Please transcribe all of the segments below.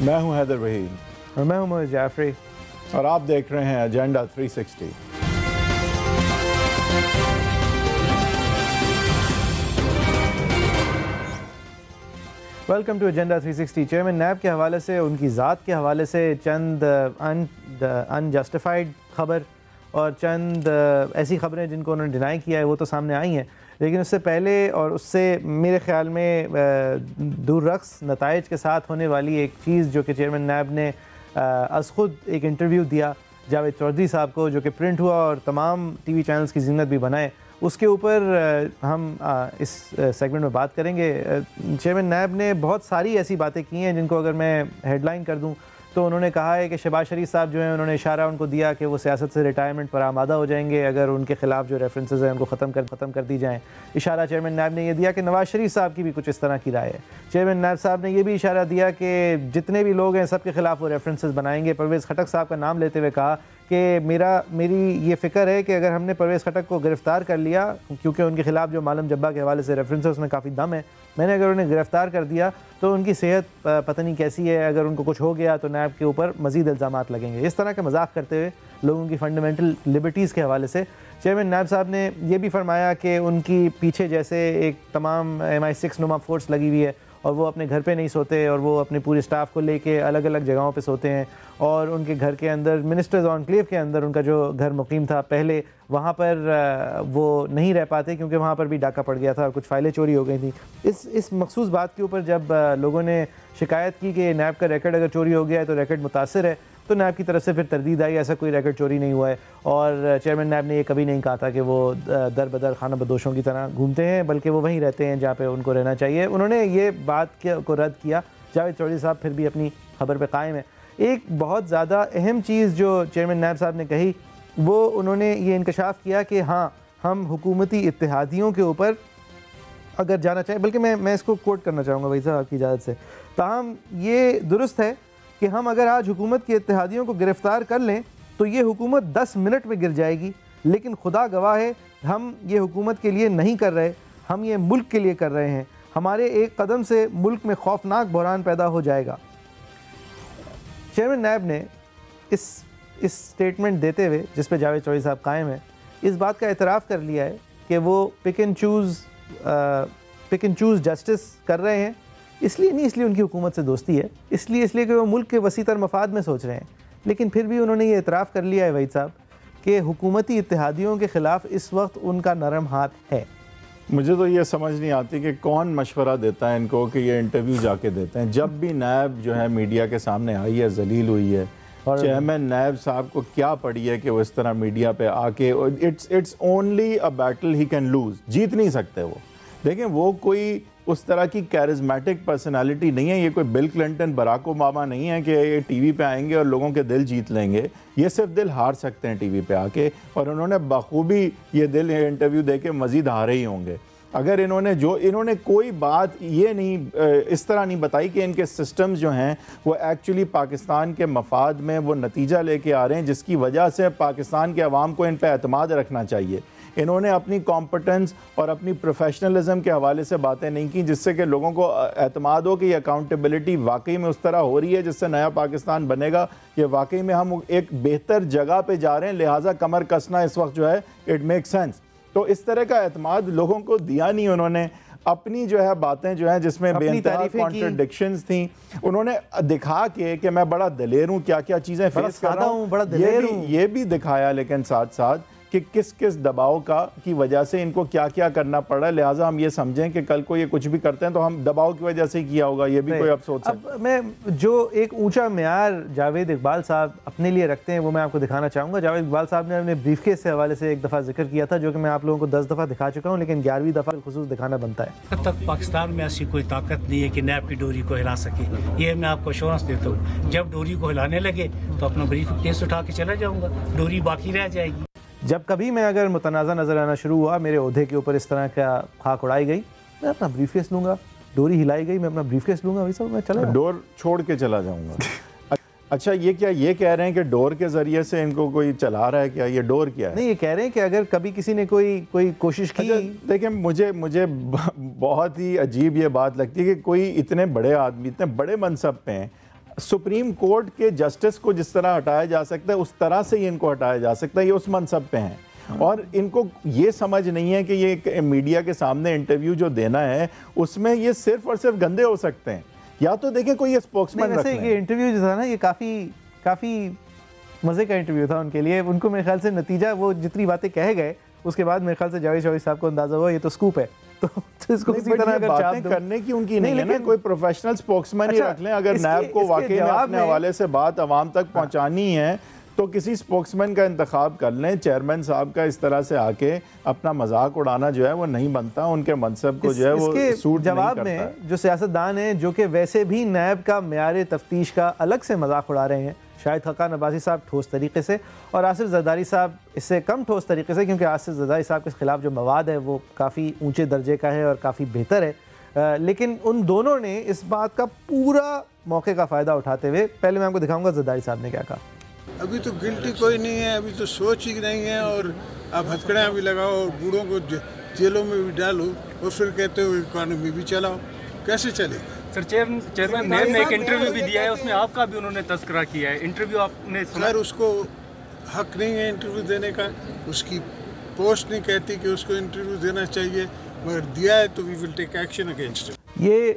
میں ہوں حیدر وحید اور میں ہوں محمد جعفری اور آپ دیکھ رہے ہیں agenda 360۔ Welcome to agenda 360۔ Chairman NAB کے حوالے سے، ان کی ذات کے حوالے سے چند انجسٹیفائڈ خبر اور چند ایسی خبریں جن کو انہوں نے ڈینائی کیا ہے وہ تو سامنے آئی ہیں، لیکن اس سے پہلے اور اس سے میرے خیال میں دور رقص نتائج کے ساتھ ہونے والی ایک چیز جو کہ چیئرمین نیب نے از خود ایک انٹرویو دیا جاوید چودھری صاحب کو، جو کہ پرنٹ ہوا اور تمام ٹی وی چینلز کی زینت بھی بنائے، اس کے اوپر ہم اس سیگمنٹ میں بات کریں گے۔ چیئرمین نیب نے بہت ساری ایسی باتیں کی ہیں جن کو اگر میں ہیڈ لائن کر دوں تو انہوں نے کہا ہے کہ شہباز شریف صاحب جو ہیں انہوں نے اشارہ ان کو دیا کہ وہ سیاست سے ریٹائرمنٹ پر آمادہ ہو جائیں گے اگر ان کے خلاف جو ریفرنسز ہیں ان کو ختم کر دی جائیں۔ اشارہ چیئرمین نیب نے یہ دیا کہ نواز شریف صاحب کی بھی کچھ اس طرح کی رائے ہے۔ چیئرمین نیب صاحب نے یہ بھی اشارہ دیا کہ جتنے بھی لوگ ہیں سب کے خلاف وہ ریفرنسز بنائیں گے۔ پرویز خٹک صاحب کا نام لیتے ہوئے کہا کہ میری یہ فکر ہے کہ اگر ہم نے پرویز خٹک کو گرفتار کر لیا، کیونکہ ان کے خلاف جو معلم جبہ کے حوالے سے ریفرنس ہے اس میں کافی دم ہے، میں نے اگر انہیں گرفتار کر دیا تو ان کی صحت پتہ نہیں کیسی ہے، اگر ان کو کچھ ہو گیا تو نیب کے اوپر مزید الزامات لگیں گے۔ اس طرح کا مذاق کرتے ہوئے لوگوں کی فنڈامنٹل لبرٹیز کے حوالے سے چیئرمین نیب صاحب نے یہ بھی فرمایا کہ ان کی پیچھے جیسے ایک تمام MI6 نما فورس لگی ہوئی ہے اور وہ اپنے گھر پہ نہیں سوتے اور وہ اپنے پورے سٹاف کو لے کے الگ الگ جگہوں پہ سوتے ہیں، اور ان کے گھر کے اندر منسٹرز انکلیو کے اندر ان کا جو گھر مقیم تھا پہلے، وہاں پر وہ نہیں رہ پاتے کیونکہ وہاں پر بھی ڈاکہ پڑ گیا تھا اور کچھ فائلیں چوری ہو گئی تھیں۔ اس مخصوص بات کے اوپر جب لوگوں نے شکایت کی کہ نیب کا ریکارڈ اگر چوری ہو گیا ہے تو ریکارڈ متاثر ہے، تو نیب کی طرف سے پھر تردید آئی ایسا کوئی ریکارڈ چوری نہیں ہوا ہے، اور چیئرمین نیب نے یہ کبھی نہیں کہا تھا کہ وہ در بدر خانہ بدوشوں کی طرح گھومتے ہیں، بلکہ وہ وہیں رہتے ہیں جہاں پہ ان کو رہنا چاہیے۔ انہوں نے یہ بات کو رد کیا۔ جاوید چودھری صاحب پھر بھی اپنی خبر پہ قائم ہے۔ ایک بہت زیادہ اہم چیز جو چیئرمین نیب صاحب نے کہی، وہ انہوں نے یہ انکشاف کیا کہ ہاں ہم حکومتی اتحادیوں کے اوپر اگر جانا چاہیں، بلکہ میں اس کو کوٹ کرنا چاہوں گا بھائی صاحب آپ کی اجازت سے، تاہم یہ درست ہے کہ ہم اگر آج حکومت کی اتحادیوں کو گرفتار کر لیں تو یہ حکومت 10 منٹ میں گر جائے گی، لیکن خدا گواہ ہے ہم یہ حکومت کے لیے نہیں کر رہے، ہم یہ ملک کے لیے کر رہے ہیں۔ ہمارے ایک قدم سے ملک میں خوفناک بحران پیدا ہو جائے گا۔ چیئرمین نیب نے اس سٹیٹمنٹ دیتے ہوئے، جس پہ جاوید چودھری صاحب قائم ہیں، اس بات کا اعتراف کر لیا ہے کہ وہ پک اینڈ چوز جسٹس کر رہے ہیں، اس لیے نہیں، اس لیے ان کی حکومت سے دوستی ہے، اس لیے کہ وہ ملک کے وسیع تر مفاد میں سوچ رہے ہیں، لیکن پھر بھی انہوں نے یہ اعتراف کر لیا ہے وحید صاحب کہ حکومتی اتحادیوں کے خلاف اس وقت ان کا نرم ہاتھ ہے۔ مجھے تو یہ سمجھ نہیں آتی کہ کون مشورہ دیتا ہے ان کو کہ یہ انٹرویو جا کے دیتے ہیں۔ جب بھی نیب جو ہے میڈیا کے سامنے آئی ہے، ذلیل ہوئی ہے، چیئرمین نیب صاحب کو کیا پڑی ہے کہ وہ اس طرح میڈیا پہ آ کے it's only a battle he can lose, جیت نہیں سکتے وہ۔ دیکھیں وہ کوئی اس طرح کی کیرزمیٹک پرسنالٹی نہیں ہے، یہ کوئی بل کلنٹن براک اوباما نہیں ہے کہ یہ ٹی وی پہ آئیں گے اور لوگوں کے دل جیت لیں گے۔ یہ صرف دل ہار سکتے ہیں ٹی وی پہ آ کے، اور انہوں نے بخوبی یہ دل انٹرویو دے کے مزید ہارے ہی ہوں گے اگر انہوں نے کوئی بات یہ نہیں اس طرح نہیں بتائی کہ ان کے سسٹمز جو ہیں وہ ایکچولی پاکستان کے مفاد میں وہ نتیجہ لے کے آ رہے ہیں جس کی وجہ سے پاکستان کے عوام کو ان پہ اعتماد رکھنا چاہیے۔ انہوں نے اپنی کمپٹنس اور اپنی پروفیشنلزم کے حوالے سے باتیں نہیں کی جس سے کہ لوگوں کو اعتماد ہو کہ یہ اکاؤنٹیبلٹی واقعی میں اس طرح ہو رہی ہے جس سے نیا پاکستان بنے گا، یہ واقعی میں ہم ایک بہتر جگہ پہ جا رہے ہیں، لہٰذا کمر کسنا اس وقت جو ہے اٹ میک سینس۔ تو اس طرح کا اعتماد لوگوں کو دیا نہیں انہوں نے۔ اپنی جو ہے باتیں جو ہیں جس میں بے انتہا کانٹرڈکشنز تھیں، انہوں نے دکھا کے کہ میں بڑا دلیر ہوں، کیا کیا چیزیں فیس کر رہا ہوں، یہ بھی دکھایا، لیکن ساتھ ساتھ کہ کس دباؤ کی وجہ سے ان کو کیا کیا کرنا پڑا ہے، لہٰذا ہم یہ سمجھیں کہ کل کو یہ کچھ بھی کرتے ہیں تو ہم دباؤ کی وجہ سے ہی کیا ہوگا، یہ بھی کوئی اب سوچ سکتا ہے۔ اب میں جو ایک اونچا معیار جاوید اقبال صاحب اپنے لیے رکھتے ہیں وہ میں آپ کو دکھانا چاہوں گا۔ جاوید اقبال صاحب نے اپنے بریف کیس کے حوالے سے ایک دفعہ ذکر کیا تھا جو کہ میں آپ لوگوں کو 10 دفعہ دکھا چکا ہوں، لیکن 11ویں دفعہ خصوص دکھانا بنتا ہے۔ اب تک پاکستان میں ایسی کوئی طاقت نہیں ہے کہ نیب کی ڈوری کو ہلا سکے، یہ میں آپ کو ایشورنس دیتا ہوں۔ جب ڈوری کو ہلانے لگے تو اپنا بریف کیس اٹھا کے چلا جاؤں گا، ڈوری باقی رہ جائے گی۔ جب کبھی میں اگر متنازع نظر آنا شروع ہوا، میرے عہدے کے اوپر اس طرح کا خاک اڑائی گئی، میں اپنا بریف کیس لوں گا، ڈوری ہلائی گئی میں اپنا بریف کیس لوں گا، ویسا میں چلا ڈور چھوڑ کے چلا جاؤں گا۔ اچھا یہ کہہ رہے ہیں کہ ڈور کے ذریعے سے ان کو کوئی چلا رہا ہے کیا؟ یہ ڈور کیا ہے؟ نہیں، یہ کہہ رہے ہیں کہ اگر کبھی کسی نے کوئی کوشش کی۔ دیکھیں مجھے بہت ہی عجیب یہ بات لگتی ہے کہ کوئی اتنے بڑے آدمی اتنے بڑے منصب پہ ہیں، سپریم کورٹ کے جسٹس کو جس طرح ہٹایا جا سکتا ہے اس طرح سے ہی ان کو ہٹایا جا سکتا ہے. یہ اس منصب پہ ہیں اور ان کو یہ سمجھ نہیں ہے کہ یہ میڈیا کے سامنے انٹرویو جو دینا ہے اس میں یہ صرف اور صرف گندے ہو سکتے ہیں. یا تو دیکھیں کوئی اسپوکسمین رکھ لیں. یہ انٹرویو جو تھا نا یہ کافی مزے کا انٹرویو تھا ان کے لیے. ان کو میرے خیال سے نتیجہ وہ جتنی باتیں کہے گئے اس کے بعد میرے خیال سے جاوید شوقی صاحب کو اندازہ ہوا یہ تو سکوپ ہے. تو اس کو اسی طرح اگر باتیں کرنے کی ان کی نہیں ہے نا, کوئی پروفیشنل اسپوکسمین ہی رکھ لیں. اگر نیب کو واقعی میں اپنے حوالے سے بات عوام تک پہنچانی ہے تو کسی اسپوکسمین کا انتخاب کر لیں. چیئرمین صاحب کا اس طرح سے آ کے اپنا مذاق اڑانا جو ہے وہ نہیں بنتا, ان کے منصب کو جو ہے وہ سوٹ نہیں کرتا. جواب میں جو سیاستدان ہیں جو کہ ویسے بھی نیب کا معیار تفتیش کا الگ سے مذاق اڑا رہے ہیں, شاہد خاقان عباسی صاحب ٹھوس طریقے سے اور آصف زرداری صاحب اس سے کم ٹھوس طریقے سے, کیونکہ آصف زرداری صاحب کے خلاف جو مواد ہے وہ کافی اونچے درجے کا ہے اور کافی بہتر ہے, لیکن ان دونوں نے اس بات کا پورا موقع کا فائدہ اٹھاتے ہوئے, پہلے میں آپ کو دکھاؤں گا زرداری صاحب نے کیا کہا. ابھی تو گلٹی کوئی نہیں ہے, ابھی تو سوچ ہی نہیں ہے, اور آپ ہتھکڑیاں بھی لگاؤ اور بوڑھوں کو جیلوں میں بھی ڈالو اور پھر کہتے ہو اکانومی بھی چلاؤ, کیسے چلے گا؟ سر چیئرمین نیب نے ایک انٹرویو بھی دیا ہے, اس میں آپ کا بھی انہوں نے تذکرہ کیا ہے. انٹرویو آپ نے سنا؟ خیر اس کو حق نہیں ہے انٹرویو دینے کا, اس کی پوسٹ نہیں کہتی کہ اس کو انٹرویو دینا چاہیے, مگر دیا ہے تو وی ول ٹیک ایکشن اگینسٹ اٹ. یہ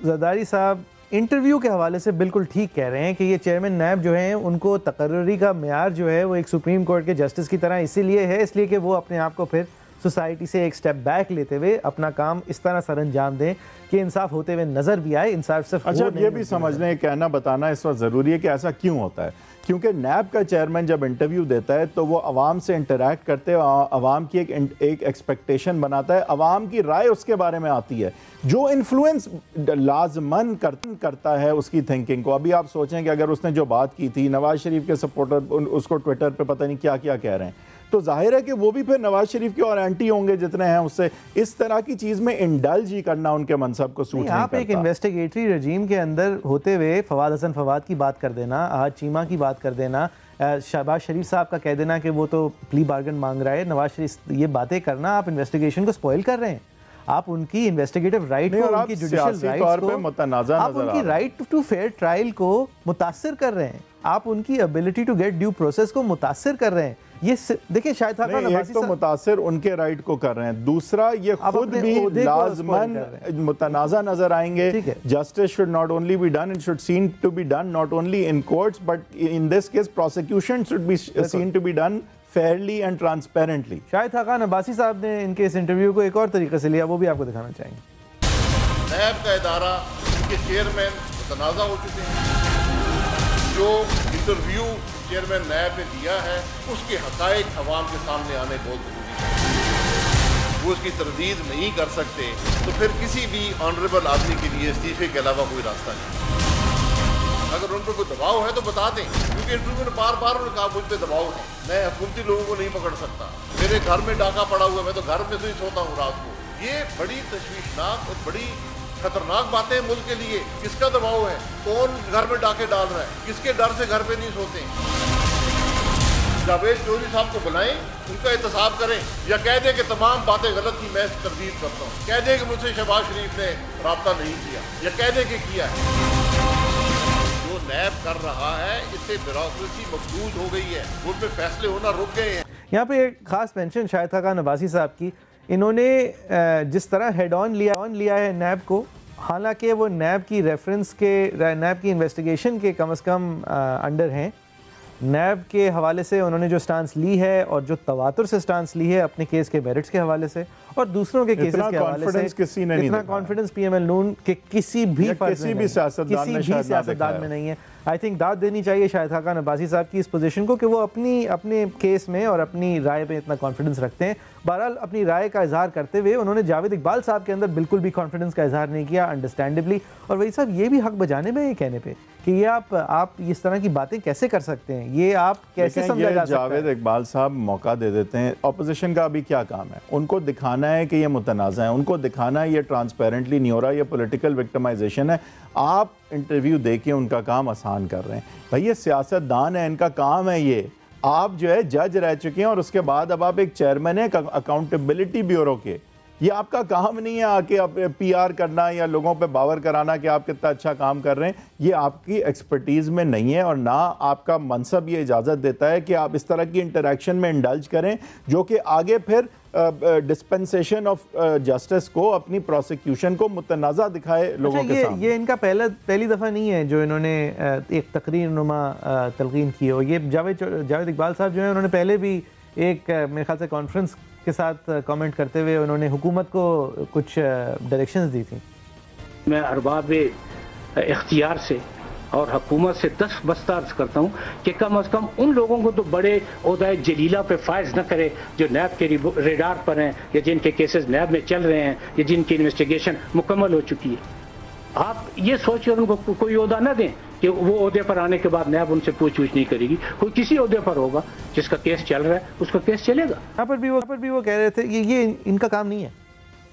زرداری صاحب انٹرویو کے حوالے سے بالکل ٹھیک کہہ رہے ہیں کہ یہ چیئرمین نیب جو ہیں ان کو تقرری کا معیار جو ہے وہ ایک سپریم کورٹ کے جسٹس کی طرح اسی لیے ہے, اس لیے کہ وہ اپنے آپ کو پھر سوسائٹی سے ایک سٹیپ بیک لیتے ہوئے اپنا کام اس طرح سر انجام دیں کہ انصاف ہوتے ہوئے نظر بھی آئے. انصاف صرف اچھا یہ بھی سمجھ لیں, کہنا بتانا اس وقت ضروری ہے کہ ایسا کیوں ہوتا ہے, کیونکہ نیب کا چیئرمین جب انٹرویو دیتا ہے تو وہ عوام سے انٹریکٹ کرتے ہیں, عوام کی ایک ایکسپیکٹیشن بناتا ہے, عوام کی رائے اس کے بارے میں آتی ہے جو انفلوئنس لازماً کرتا ہے اس کی تھنکنگ کو. ابھی آپ سوچیں کہ اگر اس نے جو بات کی تھی, نواز شریف کے سپورٹر اس کو ٹویٹر پہ پتہ نہیں کیا کیا کہہ رہے ہیں, تو ظاہر ہے کہ وہ بھی پھر نواز شریف کے اور اینٹی ہوں گے جتنے ہیں اس سے. اس طرح کی چیز میں انڈلج ہی کرنا ان کے منصب کو سوٹ نہیں کرتا. آپ ایک انویسٹیگیٹری رجیم کے اندر ہوتے ہوئے فواد حسن فواد کی بات کر دینا, احد چیمہ کی بات کر دینا, شہباز شریف صاحب کا کہہ دینا کہ وہ تو پلی بارگن مانگ رہا ہے, نواز شریف یہ باتیں کرنا, آپ انویسٹیگیشن کو سپوائل کر رہے ہیں. آپ ان کی انویسٹیگیٹو رائٹ کو, ان کی جوڈیشل رائٹس کو, آپ ان کی رائٹ ٹو فیئر ٹرائل کو متاثر کر رہے ہیں, آپ ان کی ability to get due process کو متاثر کر رہے ہیں. یہ دیکھیں شاید خاقان عباسی تو متاثر ان کے رائٹ کو کر رہے ہیں, دوسرا یہ خود بھی لازماً متنازع نظر آئیں گے. Justice should not only be done, it should seem to be done not only in courts but in this case prosecution should be seen to be done fairly and transparently. شاید خاقان عباسی صاحب نے ان کے اس انٹرویو کو ایک اور طریقے سے لیا, وہ بھی آپ کو دکھانا چاہیں گے. نیب کا ادارہ ان کے چیئرمین متنازع ہو چکے ہیں. جو انٹرویو چیئرمین نیب نے دیا ہے اس کے حقائق عوام کے سامنے آنے بہت ضروری ہے. وہ اس کی تردید نہیں کر سکتے تو پھر کسی بھی آنریبل آدمی کے لیے استعفے کے علاوہ کوئی راستہ نہیں. اگر ان پہ کوئی دباؤ ہے تو بتا دیں, کیونکہ انٹرویو نے بار بار انہوں نے کہا مجھ پہ دباؤ ہے, میں حکومتی لوگوں کو نہیں پکڑ سکتا, میرے گھر میں ڈاکہ پڑا ہوا ہے, میں تو گھر میں سے ہی سوتا ہوں رات کو. یہ بڑی تشویشناک اور بڑی خطرناک باتیں ہیں ملک کے لیے. کس کا دباؤ ہے, کون گھر میں ڈاکے ڈال رہا ہے, کس کے ڈر سے گھر پہ نہیں سوتے ہیں. جاوید چودھری صاحب کو بلائیں, ان کا احتساب کریں, یا کہہ دیں کہ تمام باتیں غلط کی, میں تردید کرتا ہوں. کہہ دیں کہ مجھ سے شہباز شریف نے رابطہ نہیں کیا, یا کہہ دیں کہ کیا ہے. جو نیب کر رہا ہے اس سے بیوروکریسی مقبول ہو گئی ہے, ان پہ فیصلے ہونا رک گئے ہیں. یہاں پہ ایک خاص مینشن شاہد خاقان عباسی صاحب کی, انہوں نے جس طرح ہیڈ آن لیا ہے نیب کو, حالانکہ وہ نیب کی ریفرنس کے, نیب کی انویسٹیگیشن کے کم از کم انڈر ہیں. نیب کے حوالے سے انہوں نے جو سٹانس لی ہے اور جو تواتر سے سٹانس لی ہے اپنے کیس کے میرٹس کے حوالے سے اور دوسروں کے کیسز کے حوالے سے, اتنا کانفیڈنس پی ایم ایل نون کے کسی بھی سیاستدان میں نہیں ہے. آئی تھنک داد دینی چاہیے شاہد خاقان عباسی صاحب کی اس پوزیشن کو کہ وہ اپنے کیس میں اور اپنی رائے پہ اتنا کانفیڈنس رکھتے ہیں. بہرحال اپنی رائے کا اظہار کرتے ہوئے انہوں نے جاوید اقبال صاحب کے اندر بالکل بھی کانفیڈنس کا اظہار نہیں کیا, انڈرسٹینڈبلی. اور وہی صاحب یہ بھی حق بجانے میں یہ کہنے پہ کہ یہ آپ اس طرح کی باتیں کیسے کر سکتے ہیں, یہ آپ کیسے سمجھا جا سکتا ہے. جاوید اقبال صاحب موقع دے دیتے ہیں, اپوزیشن کا ابھی کیا کام ہے, ان کو دکھانا ہے کہ یہ متنازع ہے, ان کو دکھانا ہے یہ ٹرانسپیرنٹلی نہیں ہو رہا, یہ پولیٹیکل وکٹمائزیشن ہے. آپ انٹرویو دے کے ان کا کام آسان کر رہے ہیں. بھائی یہ سیاست دان ہے, ان کا کام ہے یہ. آپ جو ہے جج رہ چکے ہیں اور اس کے بعد اب آپ ایک چیئرمین ہیں اکاؤنٹیبلٹی بیورو کے, یہ آپ کا کام نہیں ہے آ کے پی آر کرنا یا لوگوں پہ باور کرانا کہ آپ کتنا اچھا کام کر رہے ہیں. یہ آپ کی ایکسپرٹیز میں نہیں ہے اور نہ آپ کا منصب یہ اجازت دیتا ہے کہ آپ اس طرح کی انٹریکشن میں انڈلج کریں جو کہ آگے پھر ڈسپنسیشن آف جسٹس کو اپنی پروسیکیوشن کو متنازع دکھائے لوگوں کے سامنے. یہ ان کا پہلی دفعہ نہیں ہے جو انہوں نے ایک تقریر نما تلقین کی ہو. یہ جاوید اقبال صاحب جو ہیں انہوں نے پہلے بھی ایک میرے خیال سے کانفرنس کے ساتھ کامنٹ کرتے ہوئے انہوں نے حکومت کو کچھ ڈائریکشنز دی تھیں. میں ارباب اختیار سے اور حکومت سے دست عرض کرتا ہوں کہ کم از کم ان لوگوں کو تو بڑے عہدۂ جلیلہ پہ فائز نہ کرے جو نیب کے ریڈار پر ہیں یا جن کے کیسز نیب میں چل رہے ہیں یا جن کی انویسٹیگیشن مکمل ہو چکی ہے. آپ یہ سوچ کر ان کو کوئی عہدہ نہ دیں کہ وہ عہدے پر آنے کے بعد نیب ان سے پوچھ نہیں کرے گی. کوئی کسی عہدے پر ہوگا جس کا کیس چل رہا ہے اس کا کیس چلے گا. یہاں پر بھی وہ کہہ رہے تھے یہ ان کا کام نہیں ہے.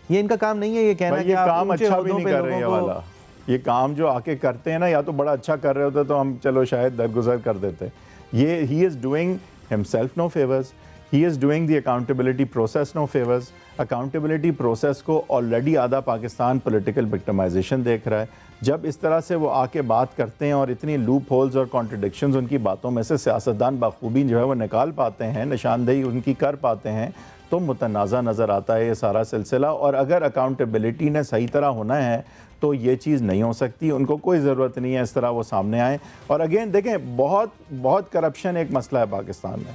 یہ ان کا کام نہیں ہے یہ کہنا کہ آپ کام اچھا بھی نہیں کر رہے ہیں والا. یہ کام جو آ کے کرتے ہیں نا یا تو بڑا اچھا کر رہے ہوتے تو ہم چلو شاید درگزر کر دیتے. یہ he is doing himself no favours. He is doing the accountability process no favours. Accountability process کو آلریڈی آدھا پاکستان پولیٹیکل وکٹمائزیشن دیکھ رہا ہے. جب اس طرح سے وہ آ کے بات کرتے ہیں اور اتنی لوپ ہولز اور کانٹرڈکشنز ان کی باتوں میں سے سیاستدان بخوبی جو ہے وہ نکال پاتے ہیں, نشاندہی ان کی کر پاتے ہیں, تو متنازع نظر آتا ہے یہ سارا سلسلہ. اور اگر اکاؤنٹیبلٹی نے صحیح طرح ہونا ہے تو یہ چیز نہیں ہو سکتی. ان کو کوئی ضرورت نہیں ہے اس طرح وہ سامنے آئیں. اور اگین دیکھیں بہت کرپشن ایک مسئلہ ہے پاکستان میں,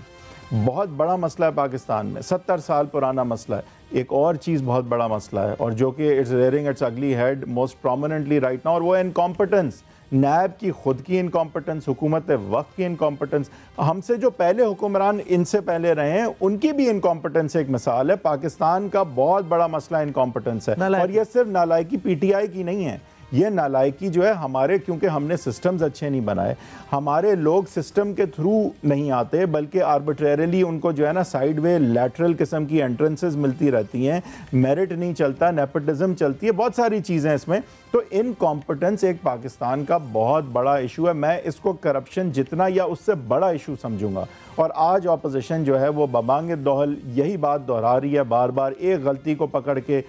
بہت بڑا مسئلہ ہے پاکستان میں, 70 سال پرانا مسئلہ ہے. ایک اور چیز بہت بڑا مسئلہ ہے اور جو کہ it's rearing its ugly head most prominently right now, اور وہ انکمپٹنس. نیب کی خود کی انکمپٹنس, حکومت وقت کی انکمپٹنس. ہم سے جو پہلے حکمران ان سے پہلے رہے ہیں ان کی بھی انکمپٹنس ایک مثال ہے. پاکستان کا بہت بڑا مسئلہ انکمپٹنس ہے. اور یہ صرف نالائکی پی ٹی آئی کی نہیں ہے, یہ نالائکی جو ہے ہمارے, کیونکہ ہم نے سسٹمز اچھے نہیں بنائے, ہمارے لوگ سسٹم کے تھرو نہیں آتے بلکہ آربیٹریرلی ان کو جو ہے نا سائیڈ وے لیٹرل قسم کی انٹرنسز ملتی رہتی ہیں, میرٹ نہیں چلتا, نیپوٹزم چلتی ہے, بہت ساری چیزیں اس میں. تو انکمپٹنس ایک پاکستان کا بہت بڑا ایشو ہے. میں اس کو کرپشن جتنا یا اس سے بڑا ایشو سمجھوں گا. اور آج اپوزیشن جو ہے وہ ببانگ دوہل یہی بات دہرا رہی ہے بار بار, ایک غلطی کو پکڑ کے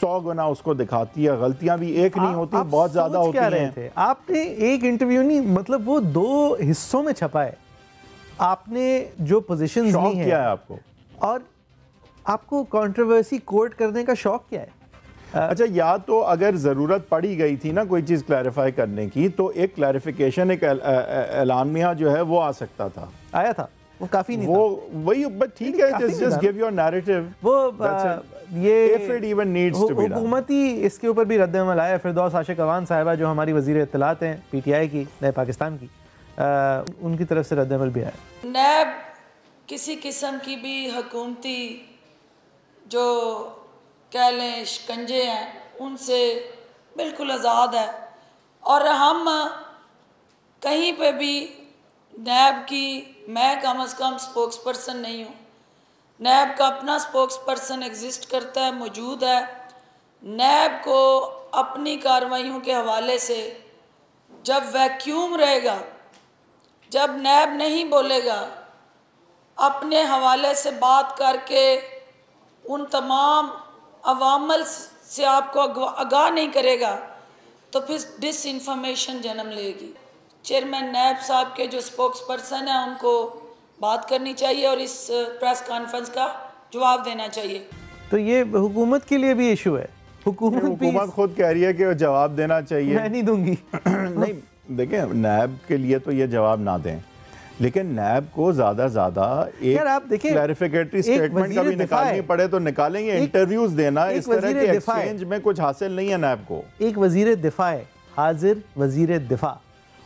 100 گنا اس کو دکھاتی ہے. غلطیاں بھی ایک نہیں ہوتی, بہت زیادہ ہوتی ہیں. آپ نے ایک انٹرویو نہیں, مطلب وہ 2 حصوں میں چھپا ہے. آپ نے جو پوزیشنز لی ہیں, کیا ہے آپ کو, اور آپ کو کنٹروورسی کوٹ کرنے کا شوق کیا ہے؟ اچھا, یا تو اگر ضرورت پڑی گئی تھی نا کوئی چیز کلیریفائی کرنے کی تو ایک کلیریفیکیشن, ایک اعلامیہ جو ہے وہ آ سکتا تھا, آیا تھا, وہ کافی نہیں وہ وہی. بٹ ٹھیک ہے, just give your narrative. وہ یہ if it even needs to be done. حکومتی اس کے اوپر بھی رد عمل آیا. فردوس عاشق اوان صاحبہ جو ہماری وزیر اطلاعات ہیں پی ٹی آئی کی, نئے پاکستان کی, ان کی طرف سے رد عمل بھی آیا. نیب کسی قسم کی بھی حکومتی جو کہہ لیں شکنجے ہیں ان سے بالکل آزاد ہے. اور ہم کہیں پہ بھی نیب کی, میں کم از کم سپوکس پرسن نہیں ہوں. نیب کا اپنا سپوکس پرسن ایگزسٹ کرتا ہے, موجود ہے. نیب کو اپنی کارروائیوں کے حوالے سے جب ویکیوم رہے گا, جب نیب نہیں بولے گا, اپنے حوالے سے بات کر کے ان تمام عوامل سے آپ کو آگاہ نہیں کرے گا تو پھر ڈس انفارمیشن جنم لے گی. چیئرمین نیب صاحب کے جو سپوکس پرسن ہیں ان کو بات کرنی چاہیے اور اس پریس کانفرنس کا جواب دینا چاہیے. تو یہ حکومت کے لیے بھی ایشو ہے. حکومت خود کہہ رہی ہے کہ وہ جواب دینا چاہیے. میں نہیں دوں گی. نہیں دیکھیں, نیب کے لیے تو یہ جواب نہ دیں, لیکن نیب کو زیادہ ایک کلیریفیکیٹری سٹیٹمنٹ کبھی نکالنی پڑے تو نکالیں گے. انٹرویوز دینا اس طرح کے ایکسچینج میں کچھ حاصل نہیں ہے نیب کو. ایک وزیر دفاع ہے, حاضر وزیر دفاع,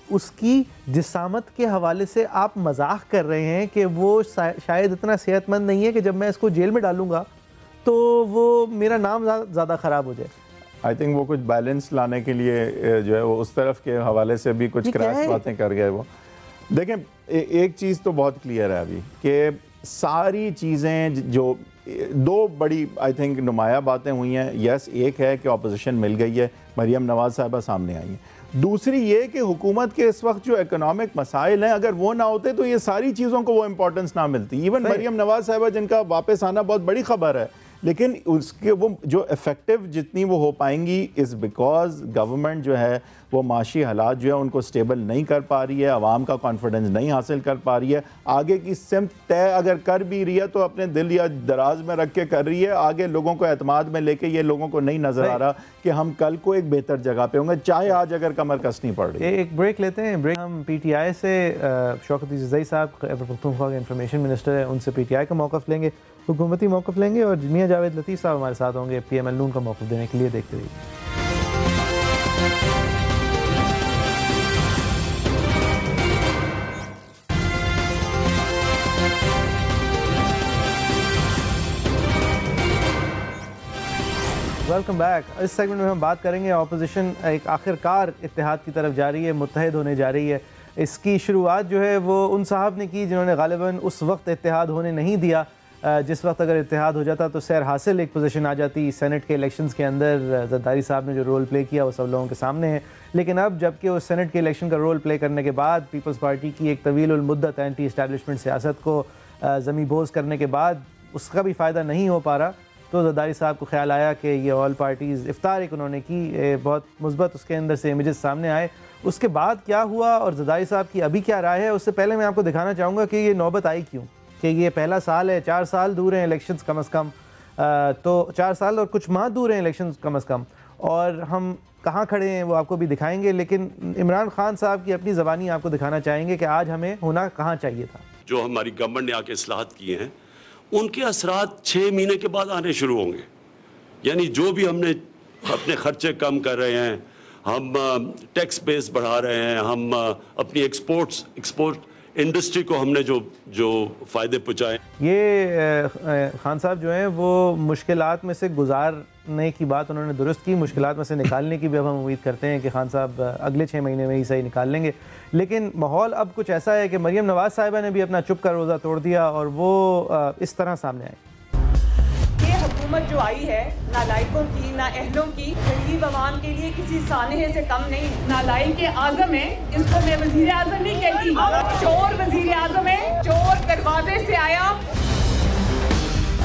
اس کی جسامت کے حوالے سے آپ مذاق کر رہے ہیں کہ وہ شاید اتنا صحت مند نہیں ہے کہ جب میں اس کو جیل میں ڈالوں گا تو وہ میرا نام زیادہ خراب ہو جائے. آئی تھنک وہ کچھ بیلنس لانے کے لیے جو ہے وہ اس طرف کے حوالے سے بھی کچھ کراس باتیں کر گئے. وہ دیکھیں, ایک چیز تو بہت کلیئر ہے ابھی کہ ساری چیزیں جو 2 بڑی آئی تھنک نمایاں باتیں ہوئی ہیں. یس, ایک ہے کہ اپوزیشن مل گئی ہے, مریم نواز صاحبہ سامنے آئی ہیں. دوسری یہ کہ حکومت کے اس وقت جو اکنامک مسائل ہیں اگر وہ نہ ہوتے تو یہ ساری چیزوں کو وہ امپورٹنس نہ ملتی. ایون مریم نواز صاحبہ جن کا واپس آنا بہت بڑی خبر ہے, لیکن اس کے وہ جو افیکٹو جتنی وہ ہو پائیں گی از بیکاز گورنمنٹ جو ہے وہ معاشی حالات جو ہے ان کو سٹیبل نہیں کر پا رہی ہے, عوام کا کانفیڈنس نہیں حاصل کر پا رہی ہے, آگے کی سمت طے اگر کر بھی رہی ہے تو اپنے دل یا دراز میں رکھ کے کر رہی ہے, آگے لوگوں کو اعتماد میں لے کے یہ لوگوں کو نہیں نظر آ رہا کہ ہم کل کو ایک بہتر جگہ پہ ہوں گے, چاہے آج اگر کمر کسنی پڑ رہی ہے. ایک بریک لیتے ہیں. بریک ہم پی ٹی آئی سے شوکت عزیزی صاحب خیبر پختونخوا کے انفارمیشن منسٹر ہیں, ان سے پی ٹی آئی کا موقف لیں گے, حکومتی موقف لیں گے, اور میاں جاوید لطیف صاحب ہمارے ساتھ ہوں گے پی ایم ایل نون کا موقف دینے کے لیے. دیکھتے رہیے. Welcome back. اس سیگمنٹ میں ہم بات کریں گے اپوزیشن ایک آخرکار اتحاد کی طرف جا رہی ہے, متحد ہونے جا رہی ہے. اس کی شروعات جو ہے وہ ان صاحب نے کی جنہوں نے غالباً اس وقت اتحاد ہونے نہیں دیا جس وقت اگر اتحاد ہو جاتا تو سیر حاصل ایک پوزیشن آ جاتی. سینٹ کے الیکشنز کے اندر زرداری صاحب نے جو رول پلے کیا وہ سب لوگوں کے سامنے ہے, لیکن اب جب کہ اس سینٹ کے الیکشن کا رول پلے کرنے کے بعد پیپلز پارٹی کی ایک طویل المدت اینٹی اسٹیبلشمنٹ سیاست کو زمیں بوز کرنے کے بعد اس کا بھی فائدہ نہیں ہو پا رہا, تو زرداری صاحب کو خیال آیا کہ یہ آل پارٹیز افطار ایک انہوں نے کی, بہت مثبت اس کے اندر سے امیجز سامنے آئے. اس کے بعد کیا ہوا اور زرداری صاحب کی ابھی کیا رائے ہے, اس سے پہلے میں آپ کو دکھانا چاہوں گا کہ یہ نوبت آئی کیوں, کہ یہ پہلا سال ہے, 4 سال دور ہیں الیکشنز کم از کم, تو 4 سال اور کچھ ماہ دور ہیں الیکشنز کم از کم, اور ہم کہاں کھڑے ہیں وہ آپ کو بھی دکھائیں گے. لیکن عمران خان صاحب کی اپنی زبانی آپ کو دکھانا چاہیں گے کہ آج ہمیں ہونا کہاں چاہیے تھا. جو ہماری گورنمنٹ نے آ کے اصلاحات کیے ہیں ان کے اثرات 6 مہینے کے بعد آنے شروع ہوں گے. یعنی جو بھی ہم نے اپنے خرچے کم کر رہے ہیں, ہم ٹیکس بیس بڑھا رہے ہیں, ہم اپنی ایکسپورٹ انڈسٹری کو ہم نے جو فائدے پہنچائے. یہ خان صاحب جو ہیں وہ مشکلات میں سے گزارنے کی بات انہوں نے درست کی, مشکلات میں سے نکالنے کی بھی اب ہم امید کرتے ہیں کہ خان صاحب اگلے 6 مہینے میں ہی صحیح نکال لیں گے. لیکن ماحول اب کچھ ایسا ہے کہ مریم نواز صاحبہ نے بھی اپنا چپ کا روزہ توڑ دیا اور وہ اس طرح سامنے آئی. حکومت جو آئی ہے نالائقوں کی, نااہلوں کی, غریب عوام کے لیے کسی سانحے سے کم نہیں. نالائق اعظم ہے, اس کو میں وزیر اعظم نہیں کہتی, چور وزیر اعظم ہے, چور دروازے سے آیا.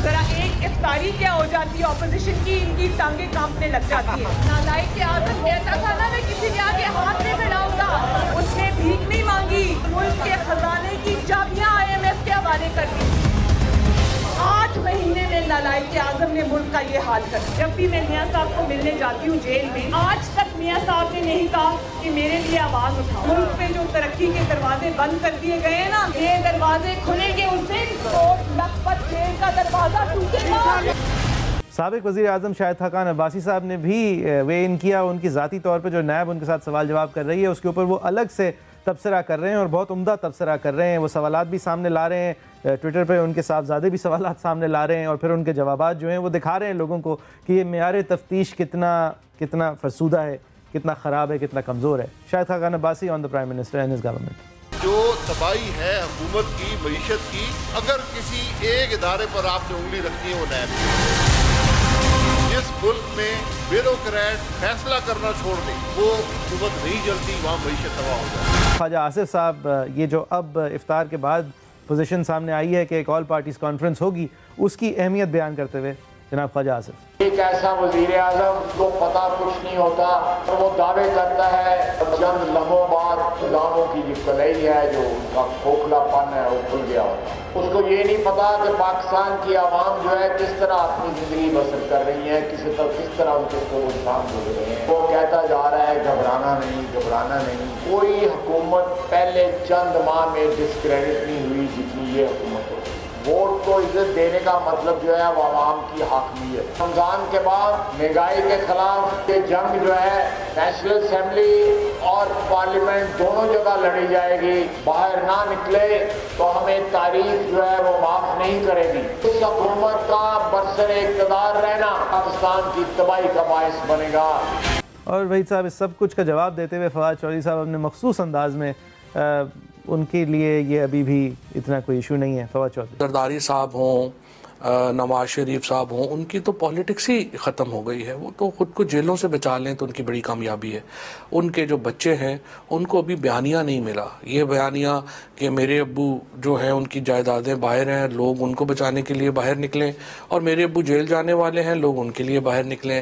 ذرا ایک افطاری کیا ہو جاتی ہے اپوزیشن کی, ان کی ٹانگیں کانپنے لگ جاتی ہے. نالائق اعظم کہتا تھا نا میں کسی کے آگے ہاتھ نہیں پھیلاؤں گا, اس نے بھیک نہیں مانگی, ملک کے خزانے کی چابیاں IMF کے حوالے کر دی. 8 مہینے میں نالائق اعظم نے ملک کا یہ حال کر. جب بھی میں میاں صاحب کو ملنے جاتی ہوں جیل میں, آج تک میاں صاحب نے نہیں کہا کہ میرے لیے آواز اٹھاؤ. ملک پہ جو ترقی کے دروازے بند کر دیے گئے ہیں نا, یہ دروازے کھلیں گے اس دن تو لکھپت جیل کا دروازہ ٹوٹے گا. سابق وزیر اعظم شاہد خاقان عباسی صاحب نے بھی وے ان کیا. ان کی ذاتی طور پہ جو نیب ان کے ساتھ سوال جواب کر رہی ہے اس کے اوپر وہ الگ سے تبصرہ کر رہے ہیں اور بہت عمدہ تبصرہ کر رہے ہیں. وہ سوالات بھی سامنے لا رہے ہیں, ٹویٹر پہ ان کے صاحبزادے بھی سوالات سامنے لا رہے ہیں, اور پھر ان کے جوابات جو ہیں وہ دکھا رہے ہیں لوگوں کو کہ یہ معیار تفتیش کتنا فرسودہ ہے, کتنا خراب ہے, کتنا کمزور ہے. Shahid Khaqan Abbasi on the prime minister and his government. جو تباہی ہے حکومت کی, معیشت کی, اگر کسی ایک ادارے پر آپ نے انگلی رکھنی ہے وہ نیب. جس ملک میں بیوروکریٹ فیصلہ کرنا چھوڑ دیں وہ حکومت نہیں چلتی, وہاں معیشت تباہ ہو جاتی. خواجہ آصف صاحب, یہ جو اب افطار کے بعد پوزیشن سامنے آئی ہے کہ ایک آل پارٹیز کانفرنس ہوگی, اس کی اہمیت بیان کرتے ہوئے جناب خواجہ آصف. ایک ایسا وزیر اعظم کو پتہ کچھ نہیں ہوتا اور وہ دعوے کرتا ہے چند لمحوں بعد نظاموں کی جو کلئی ہے, جو ان کا کھوکھلا پن ہے وہ کھل گیا ہوتا. اس کو یہ نہیں پتا کہ پاکستان کی عوام جو ہے کس طرح اپنی زندگی بسر کر رہی ہے, کس طرح ان کے نقصان ہو رہے ہیں. وہ کہتا جا رہا ہے گھبرانا نہیں. کوئی حکومت پہلے چند ماہ میں ڈسکریڈٹ نہیں ہوئی جتنی یہ حکومت ہو. ووٹ کو عزت دینے کا مطلب جو ہے وہ عوام کی حاکمیت. رمضان کے بعد مہنگائی کے خلاف یہ جنگ جو ہے نیشنل اسمبلی اور پارلیمنٹ دونوں جگہ لڑی جائے گی. باہر نہ نکلے تو ہمیں تاریخ جو ہے وہ معاف نہیں کرے گی. اس حکومت کا برسر اقتدار رہنا پاکستان کی تباہی کا باعث بنے گا. اور وحید صاحب اس سب کچھ کا جواب دیتے ہوئے فواد چودھری صاحب اپنے مخصوص انداز میں ان کے لیے یہ ابھی بھی اتنا کوئی ایشو نہیں ہے. فواد چودھری. زرداری صاحب ہوں, نواز شریف صاحب ہوں، ان کی تو پالیٹکس ہی ختم ہو گئی ہے. وہ تو خود کو جیلوں سے بچا لیں تو ان کی بڑی کامیابی ہے. ان کے جو بچے ہیں ان کو ابھی بیانیہ نہیں ملا. یہ بیانیہ کہ میرے ابو جو ہیں ان کی جائیدادیں باہر ہیں، لوگ ان کو بچانے کے لیے باہر نکلیں، اور میرے ابو جیل جانے والے ہیں، لوگ ان کے لیے باہر نکلیں.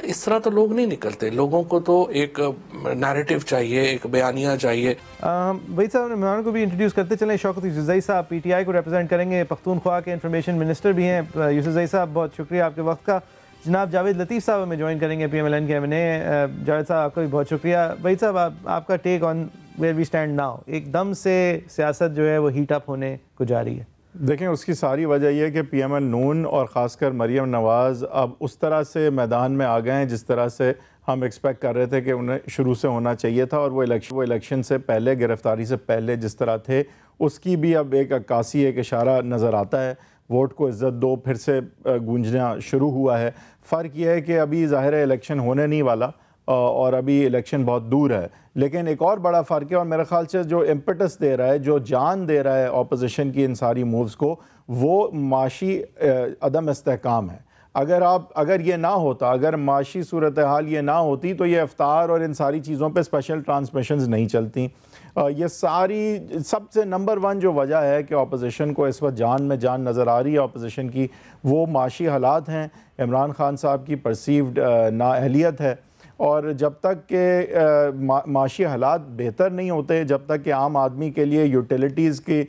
اس طرح تو لوگ نہیں نکلتے. لوگوں کو تو ایک نیریٹو چاہیے، ایک بیانیہ چاہیے. وہی صاحب مہمان کو بھی انٹروڈیوس کرتے چلیں. شوکت یوسفزئی صاحب پی ٹی آئی کو ریپرزینٹ کریں گے، پختونخوا کے انفارمیشن منسٹر بھی ہیں. یوسفزئی صاحب بہت شکریہ آپ کے وقت کا. جناب جاوید لطیف صاحب ہمیں جوائن کریں گے PMLN کے MNA. جاوید صاحب آپ کا بھی بہت شکریہ. وہی صاحب آپ کا take on where we stand now. ایک دم سے سیاست جو ہے وہ ہیٹ اپ ہونے کو جا رہی ہے. دیکھیں اس کی ساری وجہ یہ ہے کہ PML نون اور خاص کر مریم نواز اب اس طرح سے میدان میں آ گئے ہیں جس طرح سے ہم ایکسپیکٹ کر رہے تھے کہ انہیں شروع سے ہونا چاہیے تھا. اور وہ الیکشن سے پہلے، گرفتاری سے پہلے جس طرح تھے اس کی بھی اب ایک عکاسی، ایک اشارہ نظر آتا ہے. ووٹ کو عزت دو پھر سے گونجنا شروع ہوا ہے. فرق یہ ہے کہ ابھی ظاہر ہے الیکشن ہونے نہیں والا اور ابھی الیکشن بہت دور ہے. لیکن ایک اور بڑا فرق ہے، اور میرے خیال سے جو امپٹس دے رہا ہے، جو جان دے رہا ہے اپوزیشن کی ان ساری مووز کو، وہ معاشی عدم استحکام ہے. اگر یہ نہ ہوتا، اگر معاشی صورتحال یہ نہ ہوتی تو یہ افطار اور ان ساری چیزوں پہ اسپیشل ٹرانسمیشنز نہیں چلتی. یہ ساری سب سے نمبر 1 جو وجہ ہے کہ اپوزیشن کو اس وقت جان میں جان نظر آ رہی ہے اپوزیشن کی، وہ معاشی حالات ہیں. عمران خان صاحب کی پرسیوڈ نااہلیت ہے. اور جب تک کہ معاشی حالات بہتر نہیں ہوتے، جب تک کہ عام آدمی کے لیے یوٹیلیٹیز کی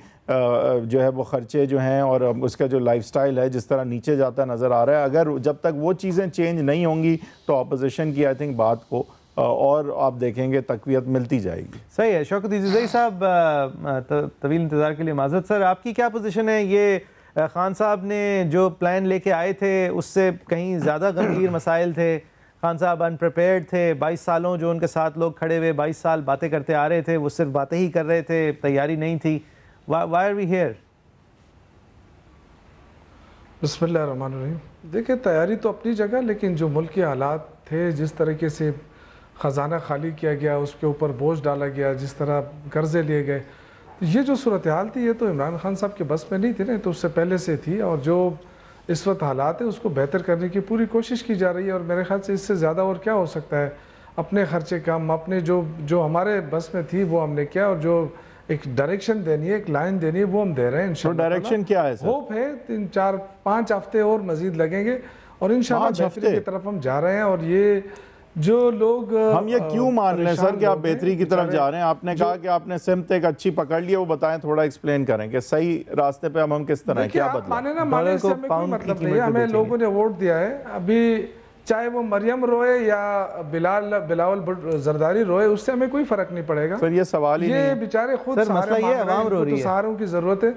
جو ہے وہ خرچے جو ہیں اور اس کا جو لائف سٹائل ہے جس طرح نیچے جاتا نظر آ رہا ہے، اگر جب تک وہ چیزیں چینج نہیں ہوں گی تو اپوزیشن کی آئی تھنک بات کو اور آپ دیکھیں گے تقویت ملتی جائے گی. صحیح ہے. شوکت یوسفزئی صاحب طویل انتظار کے لیے معذرت. سر آپ کی کیا پوزیشن ہے؟ یہ خان صاحب نے جو پلان لے کے آئے تھے اس سے کہیں زیادہ گمبھیر مسائل تھے. خان صاحب انپریپیئرڈ تھے. 22 سالوں جو ان کے ساتھ لوگ کھڑے ہوئے 22 سال باتیں کرتے آ رہے تھے، وہ صرف باتیں ہی کر رہے تھے، تیاری نہیں تھی. Why are we here? بسم اللہ الرحمن الرحیم. دیکھیں تیاری تو اپنی جگہ، لیکن جو ملک کے حالات تھے، جس طریقے سے خزانہ خالی کیا گیا، اس کے اوپر بوجھ ڈالا گیا، جس طرح قرضے لیے گئے، یہ جو صورتحال تھی یہ تو عمران خان صاحب کے بس میں نہیں تھی نا، تو اس سے پہلے سے تھی. اور جو اس وقت حالات ہیں اس کو بہتر کرنے کی پوری کوشش کی جا رہی ہے. اور میرے خیال سے اس سے زیادہ اور کیا ہو سکتا ہے. اپنے خرچے کم، اپنے جو ہمارے بس میں تھی وہ ہم نے کیا، اور جو ایک ڈائریکشن دینی ہے، ایک لائن دینی ہے، وہ ہم دے رہے ہیں. انشاءاللہ ڈائریکشن کیا ہے سر؟ ہوپ ہے 3 4 5 ہفتے اور مزید لگیں گے اور انشاءاللہ بہتری کی طرف ہم جا رہے ہیں. اور یہ جو لوگ ہم یہ کیوں مان رہے ہیں سر کہ آپ بہتری کی طرف جا رہے ہیں؟ آپ نے کہا کہ آپ نے سمت ایک اچھی پکڑ لی ہے، وہ بتائیں، تھوڑا ایکسپلین کریں کہ صحیح راستے پہ ہم کس طرح ہیں، کیا بدلا؟ مانے نہ مانے اس سے ہمیں کوئی مطلب نہیں ہے. ہمیں لوگوں نے ووٹ دیا ہے. ابھی چاہے وہ مریم روئے یا بلاول زرداری روئے، اس سے ہمیں کوئی فرق نہیں پڑے گا. سر یہ سوال ہی نہیں، یہ بیچارے خود سہارے مانگ رہے ہیں، تو سہاروں کی ضرورت ہے.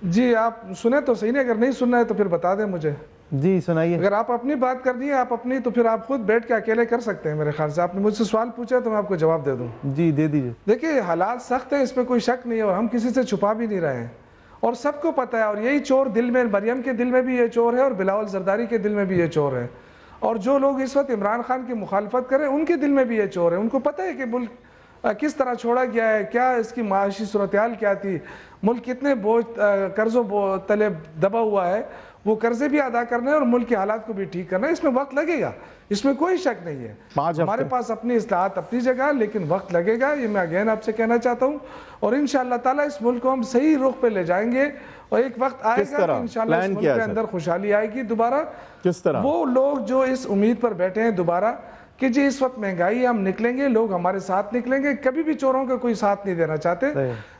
جی آپ سنیں تو صحیح نہیں، اگر نہیں سننا ہے تو پھر بتا دیں مجھے. جی سنائیے. اگر آپ اپنی بات کرنی ہے آپ اپنی، تو پھر آپ خود بیٹھ کے اکیلے کر سکتے ہیں. میرے خیال سے آپ نے مجھ سے سوال پوچھا تو میں آپ کو جواب دے دوں. جی دے دیجیے. دیکھیں حالات سخت ہیں، اس میں کوئی شک نہیں ہے، اور ہم کسی سے چھپا بھی نہیں رہے ہیں، اور سب کو پتہ ہے. اور یہی چور دل میں، مریم کے دل میں بھی یہ چور ہے، اور بلاول زرداری کے دل میں بھی یہ چور ہے. اور جو لوگ اس وقت عمران خان کی مخالفت کریں ان کے دل میں بھی یہ چور ہے. ان کو پتہ ہے کہ ملک کس طرح چھوڑا گیا ہے، کیا اس کی معاشی صورتحال کیا تھی، ملک کتنے بوجھ قرضوں تلے دبا ہوا ہے. وہ قرضے بھی ادا کرنا ہے اور ملک کے حالات کو بھی ٹھیک کرنا ہے. اس میں وقت لگے گا، اس میں کوئی شک نہیں ہے. ہمارے پاس اپنی اصلاحات اپنی جگہ، لیکن وقت لگے گا. یہ میں اگین آپ سے کہنا چاہتا ہوں. اور انشاءاللہ تعالیٰ اس ملک کو ہم صحیح رخ پہ لے جائیں گے، اور ایک وقت آئے گا کہ انشاءاللہ اس ملک کے اندر خوشحالی آئے گی دوبارہ. کس طرح؟ وہ لوگ جو اس امید پر بیٹھے ہیں دوبارہ کہ جی اس وقت مہنگائی ہے، ہم نکلیں گے، لوگ ہمارے ساتھ نکلیں گے. کبھی بھی چوروں کا کوئی ساتھ نہیں دینا چاہتے.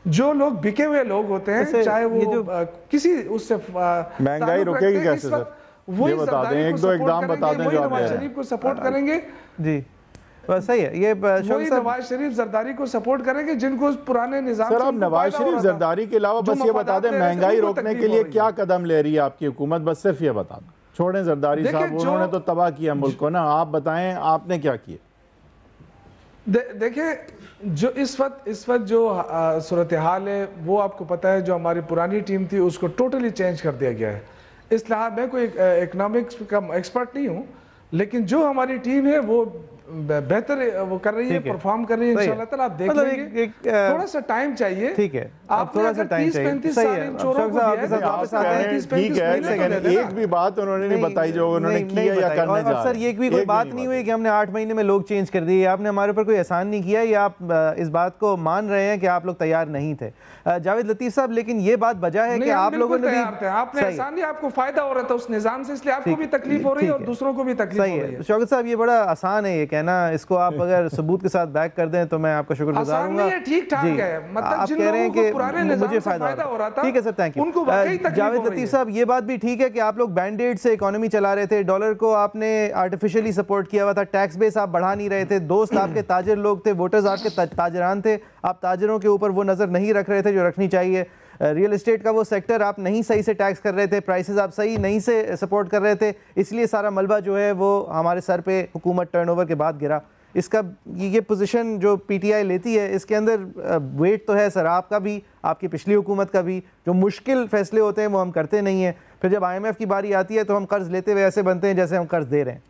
جو لوگ بکے ہوئے لوگ ہوتے ہیں، چاہے وہ کسی اس سے مہنگائی رکے گی کیسے سر؟ وہی نواز شریف کو سپورٹ کریں گے. جی صحیح ہے. یہ وہی نواز شریف زرداری کو سپورٹ کریں گے جن کو اس پرانے نظام سے. سر آپ نواز شریف زرداری کے علاوہ بس یہ بتا دیں مہنگائی روکنے کے لیے کیا قدم لے رہی ہے آپ کی حکومت؟ بس صرف یہ بتا دیں. چھوڑیں زرداری صاحب، انہوں نے تو تباہ کیا ملک کو نا. آپ بتائیں آپ نے کیا کیا؟ دیکھیں جو اس وقت جو صورتحال ہے وہ آپ کو پتہ ہے. جو ہماری پرانی ٹیم تھی اس کو ٹوٹلی چینج کر دیا گیا ہے. اصلاحات میں کوئی اکنامکس کا ایکسپرٹ نہیں ہوں، لیکن جو ہماری ٹیم ہے وہ بہتر وہ کر رہی ہے، پرفارم کر رہی ہے انشاءاللہ تعالیٰ، آپ دیکھ لیں گے. تھوڑا سا ٹائم چاہیے. ٹھیک ہے، آپ تھوڑا سا ٹائم چاہیے. 30-35 سال ان چوروں کو دیا ہے. ٹھیک ہے، لیکن ایک بھی بات انہوں نے نہیں بتائی جو انہوں نے کیا یا کرنے جا رہے ہیں. سر یہ بھی کوئی بات نہیں ہوئی کہ ہم نے 8 مہینے میں لوگ چینج کر دیے. آپ نے ہمارے اوپر کوئی احسان نہیں کیا، یا آپ اس بات کو مان رہے ہیں کہ آپ لوگ تیار نہیں تھے. جاوید لطیف صاحب، لیکن یہ بات بجا ہے کہ آپ لوگوں نے بھی آپ نے احسان نہیں، آپ کو فائدہ ہو رہا تھا اس نظام سے، اس لیے آپ کو بھی تکلیف ہو رہی ہے اور دوسروں کو بھی تکلیف ہو رہی ہے. شوکت صاحب یہ بڑا آسان ہے یہ کہنا، اس کو آپ اگر ثبوت کے ساتھ بیک کر دیں تو میں آپ کا شکر گزار ہوں گا. آسان نہیں ہے، ٹھیک ٹھاک ہے. مطلب جن لوگوں کو پرانے نظام سے فائدہ ہو رہا تھا، ٹھیک ہے سر، تھینک یو. ان کو واقعی تکلیف ہو رہی ہے. جاوید لطیف صاحب یہ بات بھی ٹھیک ہے کہ آپ لوگ بینڈ ایڈ سے اکانومی چلا رہے تھے، ڈالر کو آپ نے آرٹیفیشلی سپورٹ کیا ہوا تھا، ٹیکس بیس آپ بڑھا نہیں رہے تھے، دوست آپ کے تاجر لوگ تھے، ووٹرز آپ کے تاجران تھے، آپ تاجروں کے اوپر وہ نظر نہیں رکھ رہے تھے جو رکھنی چاہیے. ریئل اسٹیٹ کا وہ سیکٹر آپ نہیں صحیح سے ٹیکس کر رہے تھے، پرائسز آپ صحیح نہیں سے سپورٹ کر رہے تھے، اس لیے سارا ملبہ جو ہے وہ ہمارے سر پہ حکومت ٹرن اوور کے بعد گرا. اس کا یہ پوزیشن جو پی ٹی آئی لیتی ہے، اس کے اندر ویٹ تو ہے سر آپ کا بھی، آپ کی پچھلی حکومت کا بھی. جو مشکل فیصلے ہوتے ہیں وہ ہم کرتے نہیں ہیں، پھر جب آئی ایم ایف کی باری آتی ہے تو ہم قرض لیتے ہوئے ایسے بنتے ہیں جیسے ہم قرض دے رہے ہیں.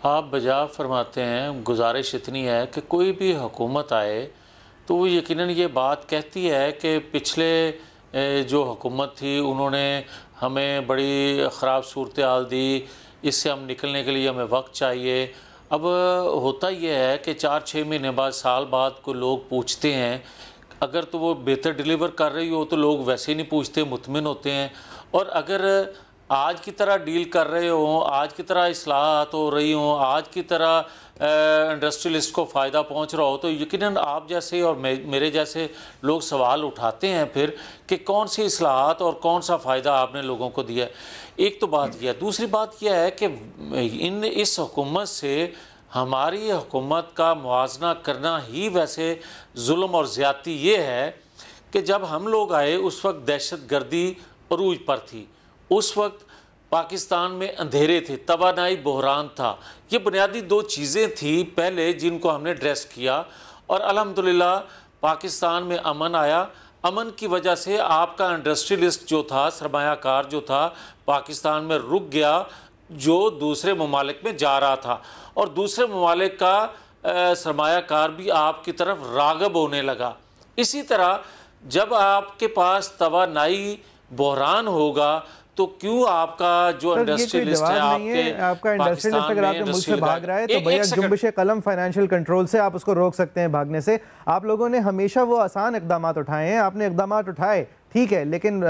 آپ بجا فرماتے ہیں. گزارش اتنی ہے کہ کوئی بھی حکومت آئے تو وہ یقیناً یہ بات کہتی ہے کہ پچھلے جو حکومت تھی انہوں نے ہمیں بڑی خراب صورتحال دی، اس سے ہم نکلنے کے لیے ہمیں وقت چاہیے. اب ہوتا یہ ہے کہ 4-6 مہینے بعد، سال بعد کو لوگ پوچھتے ہیں، اگر تو وہ بہتر ڈیلیور کر رہی ہو تو لوگ ویسے ہی نہیں پوچھتے، مطمئن ہوتے ہیں. اور اگر آج کی طرح ڈیل کر رہے ہوں، آج کی طرح اصلاحات ہو رہی ہوں، آج کی طرح انڈسٹریلسٹ کو فائدہ پہنچ رہا ہو، تو یقیناً آپ جیسے اور میرے جیسے لوگ سوال اٹھاتے ہیں پھر کہ کون سی اصلاحات اور کون سا فائدہ آپ نے لوگوں کو دیا ہے. ایک تو بات یہ ہے. دوسری بات یہ ہے کہ اس حکومت سے ہماری حکومت کا موازنہ کرنا ہی ویسے ظلم اور زیادتی یہ ہے کہ جب ہم لوگ آئے اس وقت دہشت گردی عروج پر تھی، اس وقت پاکستان میں اندھیرے تھے، توانائی بحران تھا. یہ بنیادی 2 چیزیں تھیں پہلے جن کو ہم نے ایڈریس کیا، اور الحمدللہ پاکستان میں امن آیا. امن کی وجہ سے آپ کا انڈسٹریلسٹ جو تھا، سرمایہ کار جو تھا، پاکستان میں رک گیا، جو دوسرے ممالک میں جا رہا تھا، اور دوسرے ممالک کا سرمایہ کار بھی آپ کی طرف راغب ہونے لگا. اسی طرح جب آپ کے پاس توانائی بحران ہوگا تو کیوں آپ کا جو انڈسٹریلسٹ ہے آپ کا انڈسٹریلسٹ اگر آپ کے ملک سے بھاگ رہا ہے تو بھیا جنبش قلم فائنینشیل کنٹرول سے آپ اس کو روک سکتے ہیں بھاگنے سے. آپ لوگوں نے ہمیشہ وہ آسان اقدامات اٹھائے ہیں، آپ نے اقدامات اٹھائے ٹھیک ہے، لیکن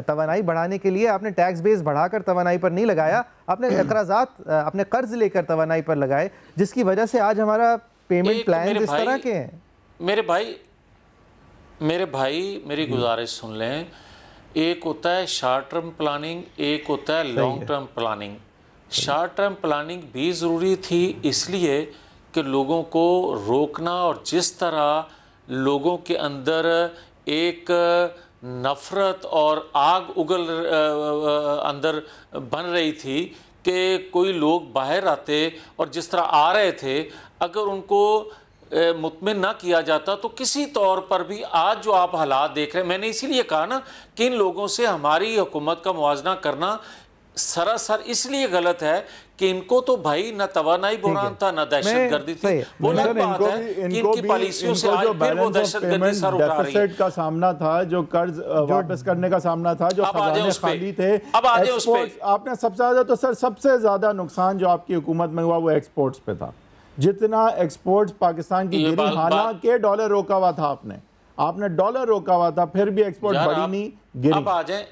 توانائی بڑھانے کے لیے آپ نے ٹیکس بیس بڑھا کر توانائی پر نہیں لگایا، آپ نے اقراضات اپنے قرض لے کر توانائی پر لگائے، جس کی وجہ سے آج ہمارا پیمنٹ پلان اس طرح کے ہیں. میرے بھائی میری گزارش سن لیں. ایک ہوتا ہے شارٹ ٹرم پلاننگ، ایک ہوتا ہے long term planning. Short term planning بھی ضروری تھی اس لیے کہ لوگوں کو روکنا، اور جس طرح لوگوں کے اندر ایک نفرت اور آگ اگل اندر بن رہی تھی کہ کوئی لوگ باہر آتے اور جس طرح آ رہے تھے، اگر ان کو مطمئن نہ کیا جاتا تو کسی طور پر بھی آج جو آپ حالات دیکھ رہے ہیں، میں نے اسی لیے کہا نا کہ ان لوگوں سے ہماری حکومت کا موازنہ کرنا سراسر اس لیے غلط ہے کہ ان کو تو بھائی نہ توانائی بحران تھا نہ دہشت گردی تھی. وہ الگ بات ہے کہ ان کی پالیسیوں سے آج پھر وہ دہشت گردی سر اٹھا رہی ہے. کا سامنا تھا، جو قرض واپس کرنے کا سامنا تھا، جو خزانے خالی تھے. اب آجے اس پہ آپ نے سب سے زیادہ تو سر سب سے زیادہ نقصان جو آپ کی حکومت میں ہوا وہ ایکسپورٹس پہ تھا. جتنا ایکسپورٹس پاکستان کی گری، حالانکہ ڈالر روکا ہوا تھا، آپ نے ڈالر روکا ہوا تھا، پھر بھی ایکسپورٹ بڑی نہیں گری. اب آ جائیں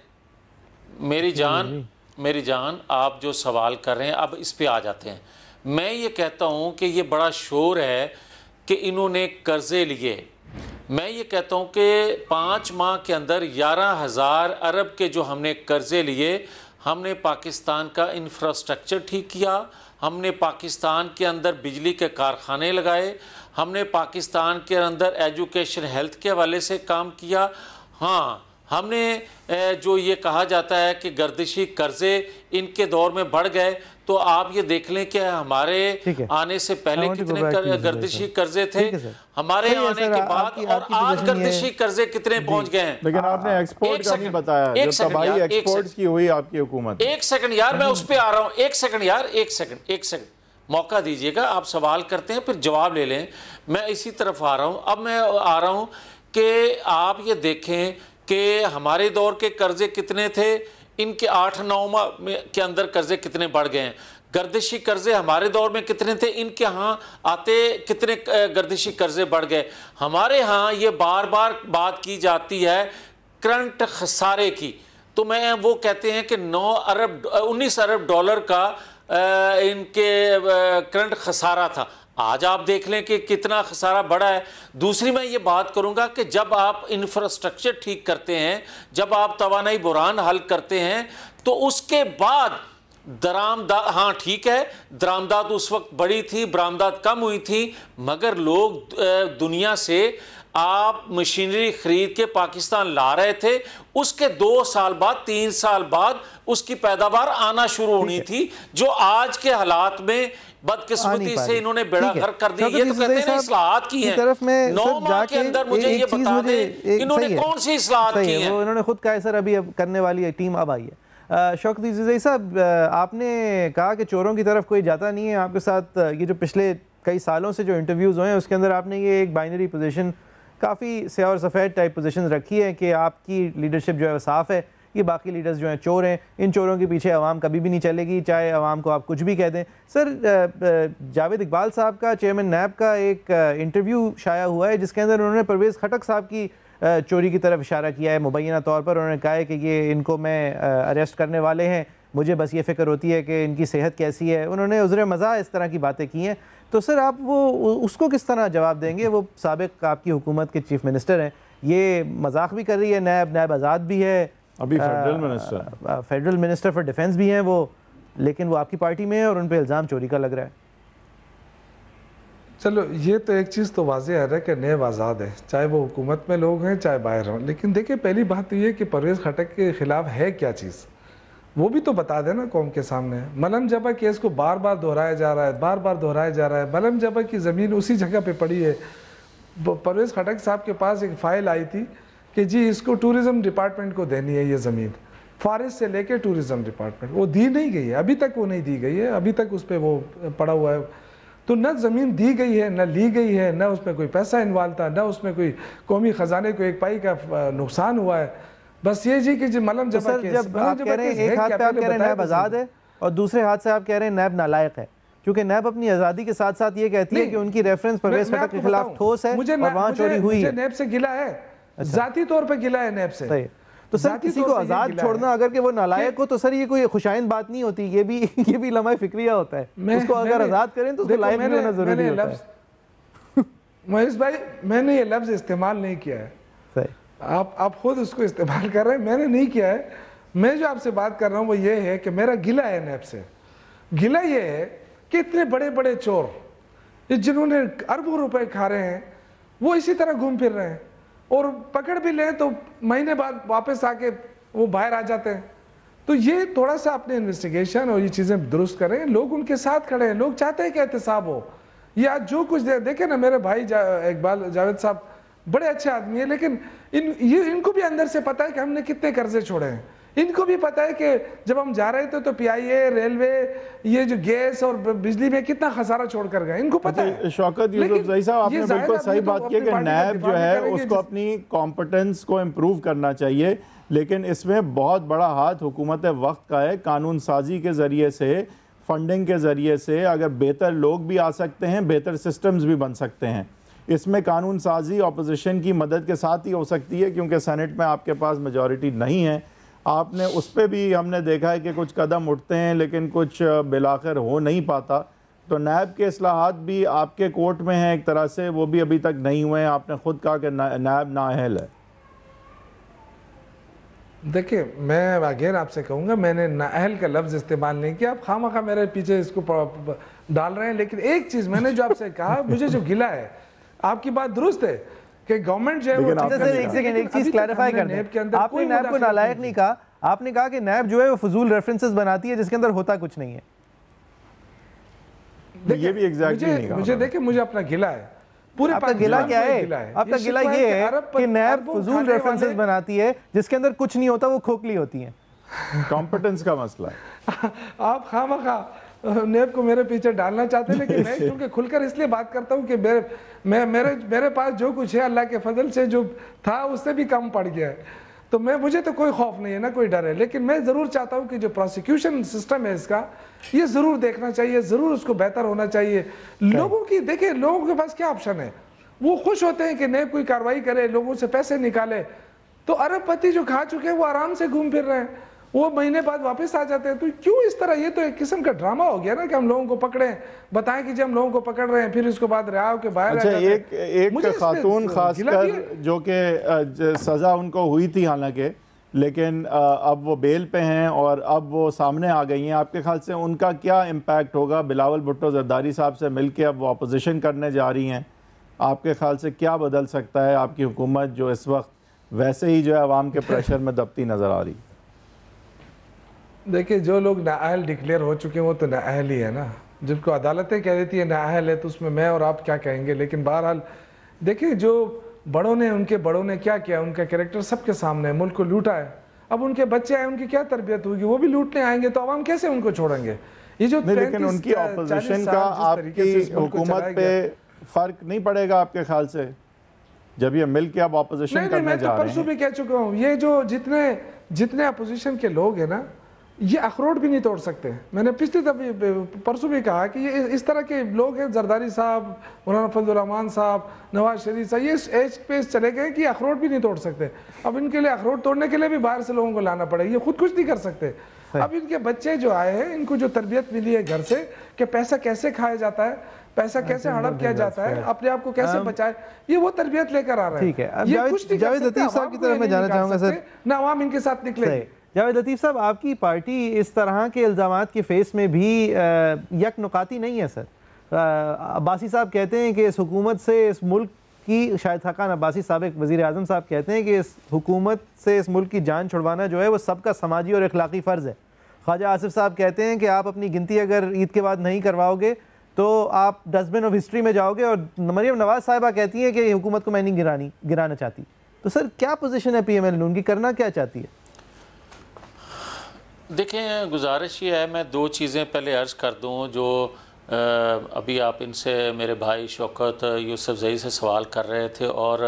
میری جان آپ جو سوال کر رہے ہیں اب اس پہ آ جاتے ہیں. میں یہ کہتا ہوں کہ یہ بڑا شور ہے کہ انہوں نے قرضے لیے. میں یہ کہتا ہوں کہ 5 ماہ کے اندر 11,000 ارب کے جو ہم نے قرضے لیے، ہم نے پاکستان کا انفراسٹرکچر ٹھیک کیا، ہم نے پاکستان کے اندر بجلی کے کارخانے لگائے، ہم نے پاکستان کے اندر ایجوکیشن ہیلتھ کے حوالے سے کام کیا. ہاں، ہم نے جو یہ کہا جاتا ہے کہ گردشی قرضے ان کے دور میں بڑھ گئے، تو آپ یہ دیکھ لیں کہ ہمارے آنے سے پہلے کتنے گردشی قرضے تھے، ہمارے آنے کے بعد، اور آج گردشی قرضے کتنے پہنچ گئے ہیں۔ لیکن آپ نے ایکسپورٹ کا نہیں بتایا، جو تباہی ایکسپورٹ کی ہوئی آپ کی حکومت۔ ایک سیکنڈ یار، میں اس پہ آ رہا ہوں، ایک سیکنڈ یار، ایک سیکنڈ موقع دیجئے گا، آپ سوال کرتے ہیں پھر جواب لے لیں، میں اسی طرف آ رہا ہوں۔ اب میں آ رہا ہوں کہ آپ یہ دیکھیں کہ ہمارے دور کے قرضے کتنے تھے، ان کے 8-9 ماہ کے اندر قرضے کتنے بڑھ گئے ہیں۔ گردشی قرضے ہمارے دور میں کتنے تھے، ان کے ہاں آتے کتنے گردشی قرضے بڑھ گئے۔ ہمارے ہاں یہ بار بار بات کی جاتی ہے کرنٹ خسارے کی، تو میں وہ کہتے ہیں کہ 19 ارب ڈالر کا ان کے کرنٹ خسارہ تھا۔ آج آپ دیکھ لیں کہ کتنا خسارہ بڑا ہے۔ دوسری میں یہ بات کروں گا کہ جب آپ انفراسٹرکچر ٹھیک کرتے ہیں، جب آپ توانائی بحران حل کرتے ہیں، تو اس کے بعد درآمدات، ہاں ٹھیک ہے درآمدات اس وقت بڑی تھی، برآمدات کم ہوئی تھی، مگر لوگ دنیا سے آپ مشینری خرید کے پاکستان لا رہے تھے، اس کے 2 سال بعد 3 سال بعد اس کی پیداوار آنا شروع ہونی تھی، جو آج کے حالات میں بدقسمتی سے انہوں نے بیڑا غرق کر دی۔ یہ تو کہتے ہیں اصلاحات کی ہیں، 9 ماہ کے اندر مجھے یہ بتا دیں انہوں نے کون سی اصلاحات کی ہیں۔ وہ انہوں نے خود کہا ہے سر، ابھی کرنے والی ٹیم اب آئی ہے۔ شوکت عزیزی صاحب، آپ نے کہا کہ چوروں کی طرف کوئی جاتا نہیں ہے، آپ کے ساتھ یہ جو پچھلے کئی سالوں سے جو انٹرویوز ہوئے ہیں اس کے اندر آپ نے یہ ایک بائنری پوزیشن، کافی سیاہ اور سفید ٹائپ پوزیشن رکھی ہے کہ آپ کی لیڈرشپ جو ہے صاف ہے، یہ باقی لیڈرز جو ہیں چور ہیں، ان چوروں کے پیچھے عوام کبھی بھی نہیں چلے گی، چاہے عوام کو آپ کچھ بھی کہہ دیں۔ سر، جاوید اقبال صاحب کا، چیئرمین نیب کا ایک انٹرویو شائع ہوا ہے جس کے اندر انہوں نے پرویز خٹک صاحب کی چوری کی طرف اشارہ کیا ہے مبینہ طور پر۔ انہوں نے کہا ہے کہ یہ ان کو میں اریسٹ کرنے والے ہیں، مجھے بس یہ فکر ہوتی ہے کہ ان کی صحت کیسی ہے۔ انہوں نے عذر مزاح اس طرح کی باتیں کی ہیں، تو سر آپ وہ اس کو کس طرح جواب دیں گے؟ وہ سابق آپ کی حکومت کے چیف منسٹر ہیں، یہ مذاق بھی کر رہی ہے نیب آزاد بھی ہے، ابھی فیڈرل منسٹر فار ڈیفنس بھی ہیں وہ، لیکن وہ آپ کی پارٹی میں ہے اور ان پہ الزام چوری کا لگ رہا ہے۔ چلو یہ تو ایک چیز تو واضح ہے کہ نیب آزاد ہے، چاہے وہ حکومت میں لوگ ہیں چاہے باہر ہوں، لیکن دیکھیں پہلی بات تو یہ کہ پرویز خٹک کے خلاف ہے کیا چیز، وہ بھی تو بتا دینا قوم کے سامنے۔ ملم جبہ کیس کو بار بار دہرایا جا رہا ہے، ملم جبہ کی زمین اسی جگہ پہ پڑی ہے۔ پرویز خٹک صاحب کے پاس ایک فائل آئی تھی کہ جی اس کو ٹورزم ڈپارٹمنٹ کو دینی ہے یہ زمین، فارسٹ سے لے کے ٹورزم ڈپارٹمنٹ، وہ دی نہیں گئی ہے، ابھی تک وہ نہیں دی گئی ہے، ابھی تک اس پہ وہ پڑا ہوا ہے۔ تو نہ زمین دی گئی ہے نہ لی گئی ہے، نہ اس میں کوئی پیسہ انوالو تھا، نہ اس میں کوئی قومی خزانے کو ایک پائی کا نقصان ہوا ہے۔ بس یہ جی کہ جی ملم جبہ کیس، جب آپ کہہ رہے ہیں ایک ہاتھ پہ آپ کہہ رہے ہیں نیب آزاد ہے اور دوسرے ہاتھ سے آپ کہہ رہے ہیں نیب نالائق ہے، کیونکہ نیب اپنی آزادی کے ساتھ ساتھ یہ کہتی ہے کہ ان کی ریفرنس پرویز خٹک کے خلاف ٹھوس ہے اور وہاں چوری ہوئی ہے۔ مجھے نیب سے گلا ہے، ذاتی طور پہ گلا ہے نیب سے۔ تو سر کسی کو آزاد چھوڑنا اگر کہ وہ نالائق ہو تو سر یہ کوئی خوشائند بات نہیں ہوتی، یہ بھی لمحہ فکریہ ہوتا ہے۔ اس کو اگر آزاد کریں تو اس کو لائق بھی ہونا ضروری ہوتا ہے۔ مہیش بھائی، میں نے یہ لفظ استعمال نہیں کیا ہے، آپ خود اس کو استعمال کر رہے ہیں، میں نے نہیں کیا ہے۔ میں جو آپ سے بات کر رہا ہوں وہ یہ ہے کہ میرا گلہ ہے نیب سے، گلہ یہ ہے کہ اتنے بڑے بڑے چور جنہوں نے اربوں روپے کھا رہے ہیں وہ اسی طرح گھوم پھر رہے ہیں، اور پکڑ بھی لیں تو مہینے بعد واپس آ کے وہ باہر آ جاتے ہیں۔ تو یہ تھوڑا سا اپنے انویسٹیگیشن اور یہ چیزیں درست کریں، لوگ ان کے ساتھ کھڑے ہیں، لوگ چاہتے ہیں کہ احتساب ہو۔ یہ آج جو کچھ دیکھیں نا، میرے بھائی اقبال جاوید صاحب بڑے اچھے آدمی ہیں، لیکن ان کو بھی اندر سے پتا ہے کہ ہم نے کتنے قرضے چھوڑے ہیں، ان کو بھی پتا ہے کہ جب ہم جا رہے تھے تو پی آئی اے، ریلوے، یہ جو گیس اور بجلی میں کتنا خسارہ چھوڑ کر گئے، ان کو پتا ہے۔ شوکت یوسف زئی صاحب، آپ نے بالکل صحیح بات کی کہ نیب جو ہے اس کو اپنی کمپٹنس کو امپروو کرنا چاہیے، لیکن اس میں بہت بڑا ہاتھ حکومت وقت کا ہے۔ قانون سازی کے ذریعے سے، فنڈنگ کے ذریعے سے اگر بہتر لوگ بھی آ سکتے ہیں، بہتر سسٹمز بھی بن سکتے ہیں۔ اس میں قانون سازی اپوزیشن کی مدد کے ساتھ ہی ہو سکتی ہے، کیونکہ سینٹ میں آپ کے پاس میجورٹی نہیں ہے۔ آپ نے اس پہ بھی ہم نے دیکھا ہے کہ کچھ قدم اٹھتے ہیں لیکن کچھ بالآخر ہو نہیں پاتا۔ تو نیب کے اصلاحات بھی آپ کے کورٹ میں ہیں ایک طرح سے، وہ بھی ابھی تک نہیں ہوئے ہیں۔ آپ نے خود کہا کہ نیب نااہل ہے۔ دیکھیں، میں اگین آپ سے کہوں گا، میں نے نااہل کا لفظ استعمال نہیں کیا، آپ خواہ مخواہ میرے پیچھے اس کو ڈال رہے ہیں۔ لیکن ایک چیز میں نے جو آپ سے کہا، مجھے جو گلا ہے، آپ کی بات درست ہے کہ کہ گورنمنٹ جو ہے ایک چیز کلیریفائی کر دیں. آپ نے نیب کو نالائق نہیں کہا, آپ نے کہا کہ نیب جو ہے وہ فضول ریفرنسز بناتی ہے جس کے اندر ہوتا کچھ نہیں ہے. یہ بھی ایگزیکٹلی نہیں کہا. مجھے دیکھیں, مجھے اپنا گلہ ہے. آپ کا گلہ کیا ہے؟ آپ کا گلہ یہ ہے کہ نیب فضول ریفرنسز بناتی ہے جس کے اندر کچھ نہیں ہوتا, وہ کھوکھلی ہوتی ہیں. کمپٹنس کا مسئلہ ہے. آپ خواہ نیب کو میرے پیچھے ڈالنا چاہتے ہیں, لیکن میں کیونکہ کھل کر اس لیے بات کرتا ہوں کہ میرے پاس جو کچھ ہے اللہ کے فضل سے جو تھا اس سے بھی کم پڑ گیا ہے. تو مجھے تو کوئی خوف نہیں ہے, نہ کوئی ڈر ہے, لیکن میں ضرور چاہتا ہوں کہ جو پروسیکیوشن سسٹم ہے اس کا, یہ ضرور دیکھنا چاہیے, ضرور اس کو بہتر ہونا چاہیے. لوگوں کی دیکھیں, لوگوں کے پاس کیا آپشن ہے؟ وہ خوش ہوتے ہیں کہ نیب کوئی کارروائی کرے, لوگوں سے پیسے نکالے. تو ارب پتی جو کھا چکے ہیں وہ آرام سے گھوم پھر رہے ہیں, وہ مہینے بعد واپس آ جاتے ہیں. تو کیوں اس طرح؟ یہ تو ایک قسم کا ڈرامہ ہو گیا نا کہ ہم لوگوں کو پکڑیں, بتائیں کہ جب ہم لوگوں کو پکڑ رہے ہیں پھر اس کے بعد رہا ہو کے باہر. اچھا, ایک خاتون خاص کر جو کہ سزا ان کو ہوئی تھی حالانکہ, لیکن اب وہ بیل پہ ہیں اور اب وہ سامنے آ گئی ہیں, آپ کے خیال سے ان کا کیا امپیکٹ ہوگا؟ بلاول بھٹو زرداری صاحب سے مل کے اب وہ اپوزیشن کرنے جا رہی ہیں, آپ کے خیال سے کیا بدل سکتا ہے آپ کی حکومت جو اس وقت ویسے ہی جو ہے عوام کے پریشر میں دبتی نظر آ رہی؟ دیکھیں, جو لوگ نااہل ڈکلیئر ہو چکے ہیں وہ تو نااہل ہی ہے نا. جن کو عدالتیں کہہ دیتی ہیں نااہل ہے, تو اس میں اور آپ کیا کہیں گے؟ لیکن بہرحال دیکھیں, جو بڑوں نے, ان کے بڑوں نے کیا کیا, ان کا کریکٹر سب کے سامنے ہے, ملک کو لوٹا ہے. اب ان کے بچے آئے, ان کی کیا تربیت ہوگی؟ وہ بھی لوٹنے آئیں گے, تو عوام کیسے ان کو چھوڑیں گے؟ یہ جو لیکن ان کی اپوزیشن کا آپ کی حکومت پہ فرق نہیں پڑے گا آپ کے خیال سے جب یہ مل کے اب اپوزیشن کرنے جا رہے ہیں؟ میں تو پرسوں بھی کہہ چکا ہوں, یہ جو جتنے اپوزیشن کے لوگ ہیں نا, یہ اخروٹ بھی نہیں توڑ سکتے. میں نے پچھلی پرسوں بھی کہا کہ یہ اس طرح کے لوگ ہیں, زرداری صاحب, مولانا فضل الرحمان صاحب, نواز شریف صاحب, یہ اس ایج پہ چلے گئے کہ اخروٹ بھی نہیں توڑ سکتے. اب ان کے لیے اخروٹ توڑنے کے لیے بھی باہر سے لوگوں کو لانا پڑے گا, یہ خود کچھ نہیں کر سکتے. اب ان کے بچے جو آئے ہیں, ان کو جو تربیت ملی ہے گھر سے کہ پیسہ کیسے کھایا جاتا ہے, پیسہ کیسے ہڑپ کیا جاتا ہے, اپنے آپ کو کیسے بچائے, یہ وہ تربیت لے کر آ رہے ہیں. ٹھیک ہے, اب جاوید لطیف صاحب کی طرف میں جانا چاہوں گا سر. نہ عوام ان کے ساتھ نکلے. جاوید لطیف صاحب, آپ کی پارٹی اس طرح کے الزامات کے فیس میں بھی یک نکاتی نہیں ہے سر. عباسی صاحب کہتے ہیں کہ اس حکومت سے اس ملک کی, شاہد خاقان عباسی سابق وزیر اعظم صاحب کہتے ہیں کہ اس حکومت سے اس ملک کی جان چھڑوانا جو ہے وہ سب کا سماجی اور اخلاقی فرض ہے. خواجہ آصف صاحب کہتے ہیں کہ آپ اپنی گنتی اگر عید کے بعد نہیں کرواؤ گے تو آپ ڈسٹ بن آف ہسٹری میں جاؤ گے. اور مریم نواز صاحبہ کہتی ہیں کہ حکومت کو میں نہیں گرانا چاہتی. تو سر کیا پوزیشن ہے پی ایم ایل ان کی, کرنا کیا چاہتی ہے؟ دیکھیں, گزارش یہ ہے, میں دو چیزیں پہلے عرض کر دوں. جو ابھی آپ ان سے میرے بھائی شوکت یوسف زئی سے سوال کر رہے تھے, اور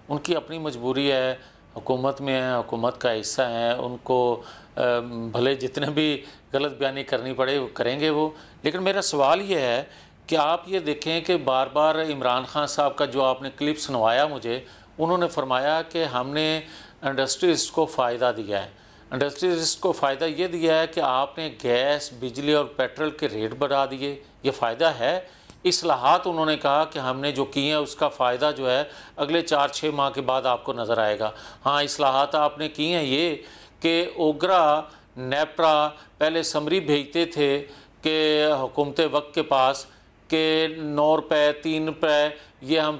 ان کی اپنی مجبوری ہے, حکومت میں ہیں, حکومت کا حصہ ہیں, ان کو بھلے جتنے بھی غلط بیانی کرنی پڑے وہ کریں گے وہ. لیکن میرا سوال یہ ہے کہ آپ یہ دیکھیں کہ بار بار عمران خان صاحب کا جو آپ نے کلپ سنوایا مجھے, انہوں نے فرمایا کہ ہم نے انڈسٹریز کو فائدہ دیا ہے. انڈسٹریز کو فائدہ یہ دیا ہے کہ آپ نے گیس, بجلی اور پیٹرول کے ریٹ بڑھا دیے, یہ فائدہ ہے. اصلاحات انہوں نے کہا کہ ہم نے جو کی ہیں اس کا فائدہ جو ہے اگلے 4-6 ماہ کے بعد آپ کو نظر آئے گا. ہاں, اصلاحات آپ نے کی ہیں یہ کہ اوگرا, نیپرا پہلے سمری بھیجتے تھے کہ حکومت وقت کے پاس کہ 9 روپے 3 روپے یہ ہم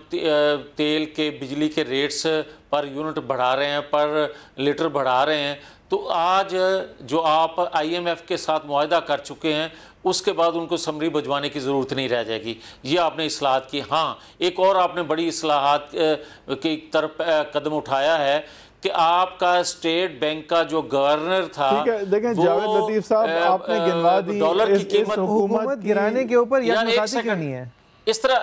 تیل کے, بجلی کے ریٹس پر یونٹ بڑھا رہے ہیں, پر لیٹر بڑھا رہے ہیں. تو آج جو آپ آئی ایم ایف کے ساتھ معاہدہ کر چکے ہیں اس کے بعد ان کو سمری بھجوانے کی ضرورت نہیں رہ جائے گی. یہ آپ نے اصلاحات کی. ہاں, ایک اور آپ نے بڑی اصلاحات کی طرف قدم اٹھایا ہے کہ آپ کا اسٹیٹ بینک کا جو گورنر تھا, دیکھیں جاوید لطیف صاحب, آپ نے گنوا دی ڈالر کی قیمت حکومت گرانے کے اوپر یا نکاتی کیوں نہیں ہے اس طرح؟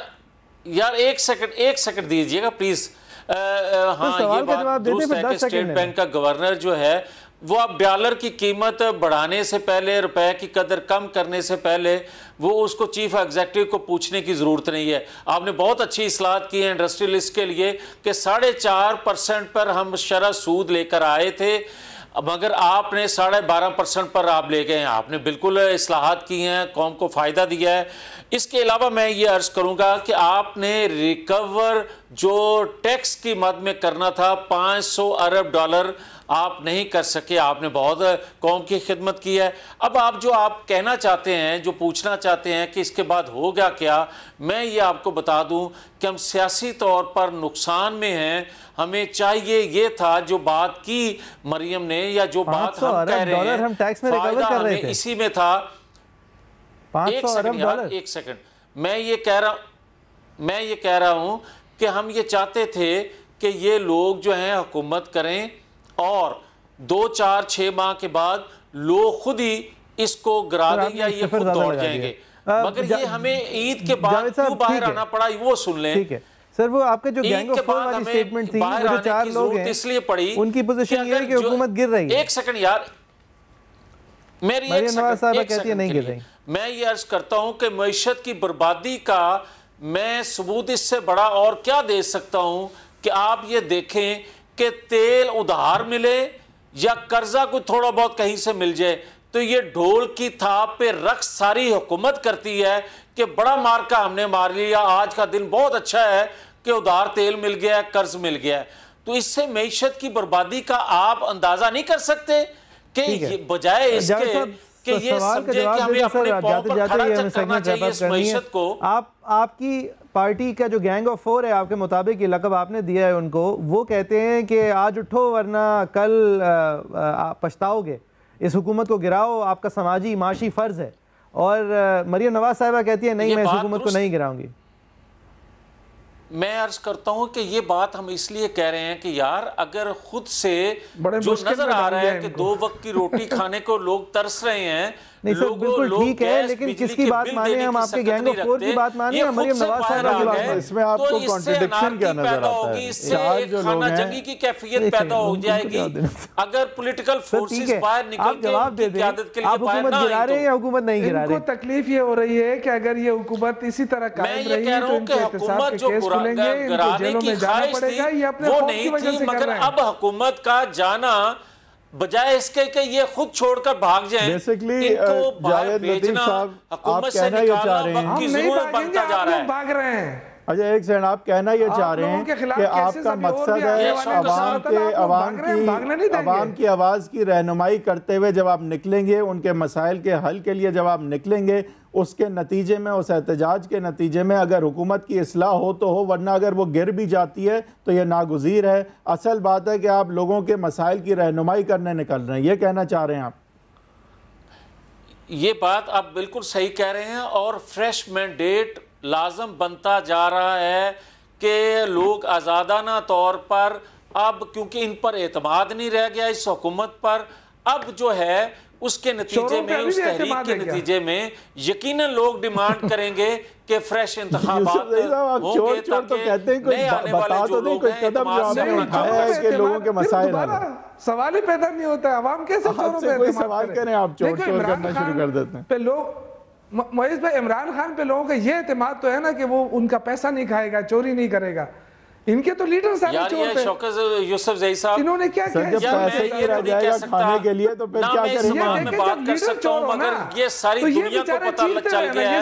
یار ایک سیکنڈ دیجیے گا پلیز. ہاں, یہ بات درست ہے کہ اسٹیٹ بینک کا گورنر جو ہے وہ اب ڈالر کی قیمت بڑھانے سے پہلے, روپے کی قدر کم کرنے سے پہلے وہ اس کو چیف ایگزیکٹو کو پوچھنے کی ضرورت نہیں ہے. آپ نے بہت اچھی اصلاحات کی ہیں انڈسٹریلسٹ کے لیے کہ 4.5% پر ہم شرح سود لے کر آئے تھے, مگر آپ نے 12.5% پر آپ لے گئے ہیں. آپ نے بالکل اصلاحات کی ہیں, قوم کو فائدہ دیا ہے. اس کے علاوہ میں یہ عرض کروں گا کہ آپ نے ریکور جو ٹیکس کی مد میں کرنا تھا 500 ارب ڈالر آپ نہیں کر سکے. آپ نے بہت قوم کی خدمت کی ہے. اب آپ جو آپ کہنا چاہتے ہیں, جو پوچھنا چاہتے ہیں کہ اس کے بعد ہوگا کیا, میں یہ آپ کو بتا دوں کہ ہم سیاسی طور پر نقصان میں ہیں. ہمیں چاہیے یہ تھا جو بات کی مریم نے, یا جو بات ہم کہہ رہے ہیں, فائدہ ہمیں اسی میں تھا. 500 ارب ڈالر. ایک سیکنڈ, میں یہ کہہ رہا ہوں کہ ہم یہ چاہتے تھے کہ یہ لوگ جو ہیں حکومت کریں اور 2 4 6 ماہ کے بعد لوگ خود ہی اس کو گرا دیں یا یہ خود دوڑ جائیں گے. مگر یہ ہمیں عید کے بعد کیوں باہر آنا پڑا, وہ سن لیں. ٹھیک ہے سر, وہ آپ کے جو گینگ آف فور والی سٹیٹمنٹ تھی, وہ جو 4 لوگ ہیں اس لیے پڑی, ان کی پوزیشن یہ ہے کہ حکومت گر رہی ہے. ایک سیکنڈ یار, میری ایک سیکنڈ, میں یہ عرض کرتا ہوں کہ معیشت کی بربادی کا میں ثبوت اس سے بڑا اور کیا دے سکتا ہوں کہ آپ یہ دیکھیں کہ تیل ادھار ملے یا قرضہ کوئی تھوڑا بہت کہیں سے مل جائے تو یہ ڈھول کی تھاپ پہ رقص ساری حکومت کرتی ہے کہ بڑا مارکا ہم نے مار لیا, آج کا دن بہت اچھا ہے کہ ادھار تیل مل گیا ہے, قرض مل گیا ہے. تو اس سے معیشت کی بربادی کا آپ اندازہ نہیں کر سکتے کہ بجائے اس کے کہ یہ سمجھے کہ ہمیں اپنے پاؤں پر کھڑا کرنا چاہیے اس معیشت کو. آپ کی پارٹی کا جو گینگ آف فور ہے, آپ کے مطابق یہ لقب آپ نے دیا ہے ان کو, وہ کہتے ہیں کہ آج اٹھو ورنہ کل پچھتاؤ گے, اس حکومت کو گراؤ, آپ کا سماجی معاشی فرض ہے. اور مریم نواز صاحبہ کہتی ہے نہیں, میں اس حکومت کو نہیں گراؤں گی. میں عرض کرتا ہوں کہ یہ بات ہم اس لیے کہہ رہے ہیں کہ یار اگر خود سے جو نظر آ رہا ہے کہ 2 وقت کی روٹی کھانے کو لوگ ترس رہے ہیں, نہیں سر بالکل ٹھیک ہے, لیکن کس کی بات مانیں ہم, آپ کے گینگ آف فور کی بات مانیں یا مریم نواز صاحبہ کی بات مانیں؟ اس میں آپ کو کانٹرڈکشن کیا نظر آتا ہے؟ اس سے ایک خانہ جنگی کی کیفیت پیدا ہو جائے گی اگر پولیٹیکل فورسز باہر نکل کے ان کی قیادت کے لیے باہر نہ آئیں. آپ حکومت گرا رہے ہیں یا حکومت نہیں گرا رہے؟ ان کو تکلیف یہ ہو رہی ہے کہ اگر یہ حکومت اسی طرح قائم رہی تو ان کے احتساب کے کیس کھلیں گے, ان کو جیلوں میں جانا پڑے گا, یہ اپنے خوف کی وجہ سے کر رہے ہیں. اب حکومت کا جانا بجائے اس کے کہ یہ خود چھوڑ کر بھاگ جائیں, بیسیکلی جاوید لطیف صاحب آپ کہنا یہ چاہ رہے ہیں, ہم نہیں بھاگیں گے, آپ لوگ بھاگ رہے ہیں. اچھا ایک سیکنڈ, آپ کہنا یہ چاہ رہے ہیں کہ آپ کا مقصد ہے عوام کی آواز کی رہنمائی کرتے ہوئے جب آپ نکلیں گے, ان کے مسائل کے حل کے لیے جب آپ نکلیں گے, اس کے نتیجے میں, اس احتجاج کے نتیجے میں اگر حکومت کی اصلاح ہو تو ہو, ورنہ اگر وہ گر بھی جاتی ہے تو یہ ناگزیر ہے. اصل بات ہے کہ آپ لوگوں کے مسائل کی رہنمائی کرنے نکل رہے ہیں, یہ کہنا چاہ رہے ہیں آپ؟ یہ بات آپ بالکل صحیح کہہ رہے ہیں, اور فریش مینڈیٹ لازم بنتا جا رہا ہے کہ لوگ آزادانہ طور پر اب, کیونکہ ان پر اعتماد نہیں رہ گیا اس حکومت پر, اب جو ہے اس کے نتیجے میں, اس تحریک کے نتیجے میں یقیناً لوگ ڈیمانڈ کریں گے کہ فریش انتخابات ہوں گے تاکہ نئے آنے والے جو لوگ ہیں اعتماد سے اٹھایا ہے کہ لوگوں کے مسائل ہیں. سوال ہی پیدا نہیں ہوتا ہے, عوام کیسے آپ سے کوئی سوال کریں, آپ چور چور کرنا شروع کر دیتے ہیں. پہ لوگ معیز بھائی, عمران خان پہ لوگوں کا یہ اعتماد تو ہے نا کہ وہ ان کا پیسہ نہیں کھائے گا, چوری نہیں کرے گا. ان کے تو لیڈر سارے چور تھے. شوکت یوسف زئی صاحب, انہوں نے کیا کیا؟ جب پیسے ہی رہ جائے گا کھانے کے لیے تو پھر کیا کریں گے؟ میں بات کر سکتا ہوں, مگر یہ ساری دنیا کو پتہ چل گیا ہے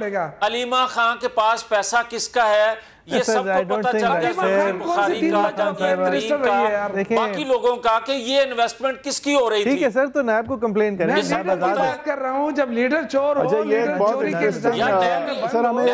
کہ علیمہ خان کے پاس پیسہ کس کا ہے, یہ سب کو پتہ چل گیا ہے, بخاری کا, جنگیر ترین کا, باقی لوگوں کا, کہ یہ انویسٹمنٹ کس کی ہو رہی تھی. ٹھیک ہے سر, تو نیب کو کمپلین کریں. میں بات کر رہا ہوں جب لیڈر چور ہو, لیڈر چوری کے سر ہمیں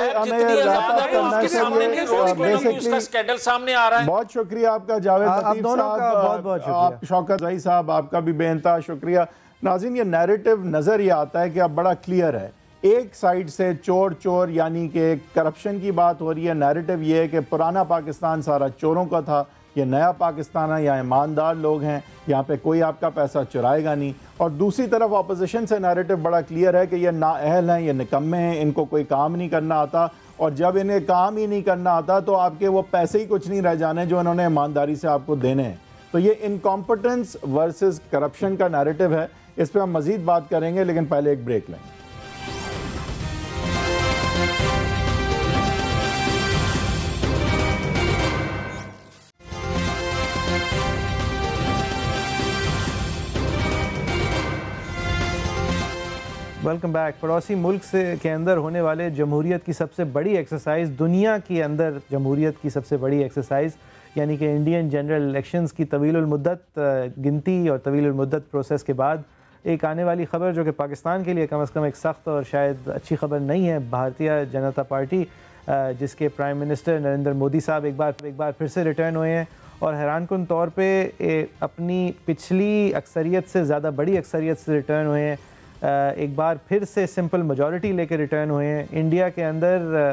سامنے آ رہا ہے. بہت شکریہ آپ کا جاوید لطیف صاحب, شوکت زئی صاحب, آپ کا بھی بے انتہا شکریہ. ناظرین, یہ نیریٹو نظر یہ آتا ہے کہ اب بڑا کلیئر ہے, ایک سائیڈ سے چور چور یعنی کہ کرپشن کی بات ہو رہی ہے, نیریٹو یہ ہے کہ پرانا پاکستان سارا چوروں کا تھا, یہ نیا پاکستان ہے, یہاں ایماندار لوگ ہیں, یہاں پہ کوئی آپ کا پیسہ چرائے گا نہیں. اور دوسری طرف اپوزیشن سے نیریٹو بڑا کلیئر ہے کہ یہ نااہل ہیں, یہ نکمے ہیں, ان کو کوئی کام نہیں کرنا آتا, اور جب انہیں کام ہی نہیں کرنا آتا تو آپ کے وہ پیسے ہی کچھ نہیں رہ جانے جو انہوں نے ایمانداری سے آپ کو دینے ہیں. تو یہ انکمپٹنس ورسز کرپشن کا نیریٹو ہے, اس پہ ہم مزید بات کریں گے, لیکن پہلے ایک بریک لیں. Welcome back. پڑوسی ملک کے اندر ہونے والے جمہوریت کی سب سے بڑی ایکسرسائز, دنیا کے اندر جمہوریت کی سب سے بڑی ایکسرسائز, یعنی کہ انڈین جنرل الیکشنز کی طویل المدت گنتی اور طویل المدت پروسیس کے بعد ایک آنے والی خبر جو کہ پاکستان کے لیے کم از کم ایک سخت اور شاید اچھی خبر نہیں ہے. بھارتیہ جنتا پارٹی جس کے پرائم منسٹر نریندر مودی صاحب ایک بار پھر سے ریٹرن ہوئے ہیں اور حیران کن طور پہ اپنی پچھلی اکثریت سے زیادہ بڑی اکثریت سے ریٹرن ہوئے ہیں. ایک بار پھر سے سمپل میجورٹی لے کے ریٹرن ہوئے ہیں. انڈیا کے اندر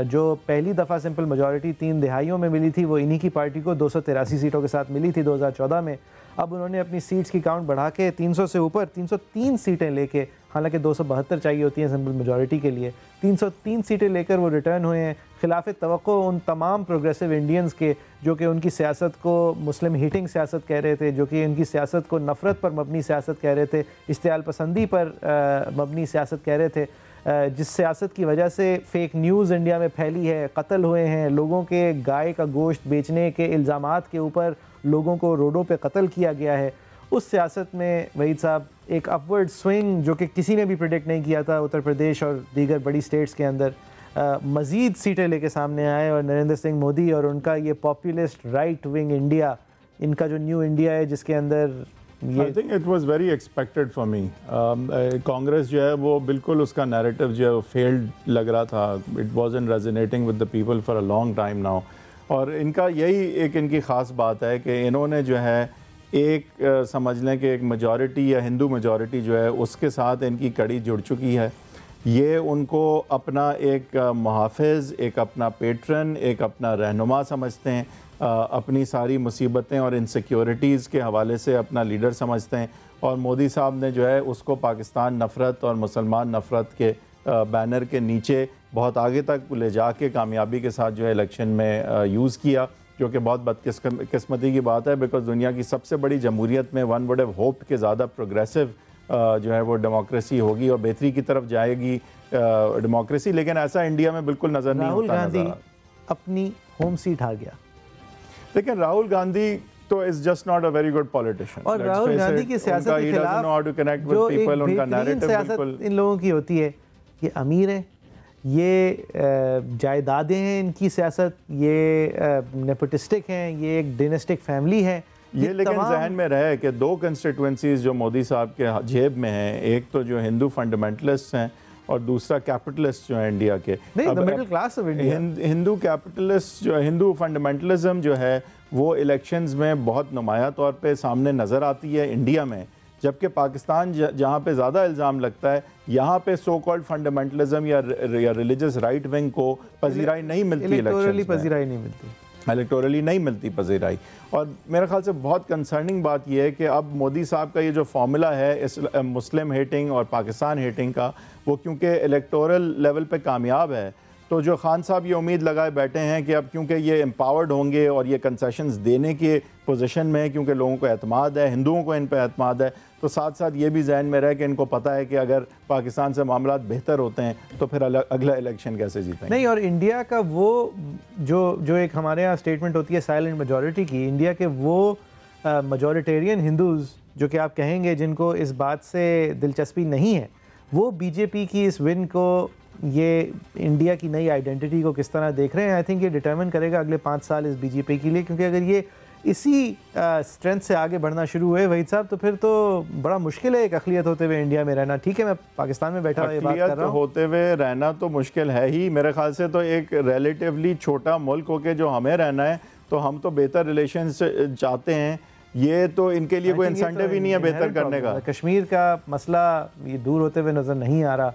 جو پہلی دفعہ سمپل میجورٹی 3 دہائیوں میں ملی تھی وہ انہی کی پارٹی کو 283 سیٹوں کے ساتھ ملی تھی 2014 میں. اب انہوں نے اپنی سیٹس کی کاؤنٹ بڑھا کے 300 سے اوپر 303 سیٹیں لے کے, حالانکہ 272 چاہیے ہوتی ہیں سمپل میجورٹی کے لیے, 303 سیٹیں لے کر وہ ریٹرن ہوئے ہیں, خلاف توقع ان تمام پروگریسو انڈینز کے جو کہ ان کی سیاست کو مسلم ہیٹنگ سیاست کہہ رہے تھے, جو کہ ان کی سیاست کو نفرت پر مبنی سیاست کہہ رہے تھے, اشتعال پسندی پر مبنی سیاست کہہ رہے تھے, جس سیاست کی وجہ سے فیک نیوز انڈیا میں پھیلی ہے, قتل ہوئے ہیں, لوگوں کے گائے کا گوشت بیچنے کے الزامات کے اوپر لوگوں کو روڈوں پہ قتل کیا گیا ہے. اس سیاست میں وحید صاحب ایک اپورڈ سوئنگ جو کہ کسی نے بھی پریڈکٹ نہیں کیا تھا اتر پردیش اور دیگر بڑی سٹیٹس کے اندر, مزید سیٹیں لے کے سامنے آئے اور نریندر سنگھ مودی اور ان کا یہ پاپولسٹ رائٹ ونگ انڈیا, ان کا جو نیو انڈیا ہے جس کے اندر I think it was very expected for me. Congress جو ہے وہ بالکل اس کا نیریٹو جو ہے وہ فیلڈ لگ رہا تھا. It wasn't resonating with the people for a long time now. اور ان کا یہی ایک ان کی خاص بات ہے کہ انہوں نے جو ہے ایک سمجھ لیں کہ ایک میجورٹی یا ہندو میجورٹی جو ہے اس کے ساتھ ان کی کڑی جڑ چکی ہے. یہ ان کو اپنا ایک محافظ, ایک اپنا پیٹرن, ایک اپنا رہنما سمجھتے ہیں, اپنی ساری مصیبتیں اور انسیکیورٹیز کے حوالے سے اپنا لیڈر سمجھتے ہیں. اور مودی صاحب نے جو ہے اس کو پاکستان نفرت اور مسلمان نفرت کے بینر کے نیچے بہت آگے تک لے جا کے کامیابی کے ساتھ جو ہے الیکشن میں یوز کیا, جو کہ بہت بدقسمتی کی بات ہے, بیکاز دنیا کی سب سے بڑی جمہوریت میں ون وڈ ہیو ہوپڈ کہ زیادہ پروگریسو جو ہے وہ ڈیموکریسی ہوگی اور بہتری کی طرف جائے گی ڈیموکریسی, لیکن ایسا انڈیا میں بالکل نظر نہیں ہوتا. راہل گاندھی اپنی ہوم سیٹ ہار گیا, لیکن راہل گاندھی تو is just not a very good politician. اور راہل گاندھی کی سیاست کے خلاف جو ایک بہترین سیاست ان لوگوں کی ہوتی ہے, یہ امیر ہیں, یہ جائیدادیں ہیں ان کی سیاست, یہ نیپوٹسٹک ہیں, یہ ایک ڈینسٹک فیملی ہے. یہ لیکن ذہن میں رہے کہ 2 کنسٹیٹوئنسیز جو مودی صاحب کے جیب میں ہیں, ایک تو جو ہندو فنڈامنٹلسٹ ہیں اور دوسرا کیپٹلسٹ جو ہیں انڈیا کے. Middle class of India. Hindu capitalist جو ہندو فنڈامنٹلزم جو ہے وہ الیکشنز میں بہت نمایاں طور پہ سامنے نظر آتی ہے انڈیا میں, جبکہ پاکستان جہاں پہ زیادہ الزام لگتا ہے یہاں پہ سو کالڈ فنڈامنٹلزم یا ریلیجس رائٹ ونگ کو پذیرائی نہیں ملتی, الیکٹورلی نہیں ملتی پذیرائی. اور میرے خیال سے بہت کنسرننگ بات یہ ہے کہ اب مودی صاحب کا یہ جو فارمولا ہے مسلم ہیٹنگ اور پاکستان ہیٹنگ کا, وہ کیونکہ الیکٹورل لیول پہ کامیاب ہے, تو جو خان صاحب یہ امید لگائے بیٹھے ہیں کہ اب کیونکہ یہ امپاورڈ ہوں گے اور یہ کنسیشنز دینے کی پوزیشن میں ہیں, کیونکہ لوگوں کو اعتماد ہے, ہندوؤں کو ان پہ اعتماد ہے, تو ساتھ ساتھ یہ بھی ذہن میں رہے کہ ان کو پتہ ہے کہ اگر پاکستان سے معاملات بہتر ہوتے ہیں تو پھر اگلا الیکشن کیسے جیتیں گے. نہیں, اور انڈیا کا وہ جو ایک ہمارے ہاں اسٹیٹمنٹ ہوتی ہے سائلنٹ میجورٹی کی, انڈیا کے وہ میجورٹیرین ہندوز جو کہ آپ کہیں گے جن کو اس بات سے دلچسپی نہیں ہے, وہ بی جے پی کی اس ون کو, یہ انڈیا کی نئی آئیڈینٹی کو کس طرح دیکھ رہے ہیں. آئی تھنک یہ ڈٹرمن کرے گا اگلے 5 سال اس بی جے پی کے لیے, کیونکہ اگر یہ اسی اسٹرینتھ سے آگے بڑھنا شروع ہوئے وحید صاحب تو پھر تو بڑا مشکل ہے ایک اقلیت ہوتے ہوئے انڈیا میں رہنا. ٹھیک ہے میں پاکستان میں بیٹھا ہوا یہ بات کر رہا ہوں, ہوتے ہوئے رہنا تو مشکل ہے ہی. میرے خیال سے تو ایک ریلیٹیولی چھوٹا ملک ہو کے جو ہمیں رہنا ہے تو ہم تو بہتر ریلیشنز چاہتے ہیں, یہ تو ان کے لیے کوئی انسینٹیو ہی نہیں ہے بہتر کرنے کا. کشمیر کا مسئلہ یہ دور ہوتے ہوئے نظر نہیں آ رہا,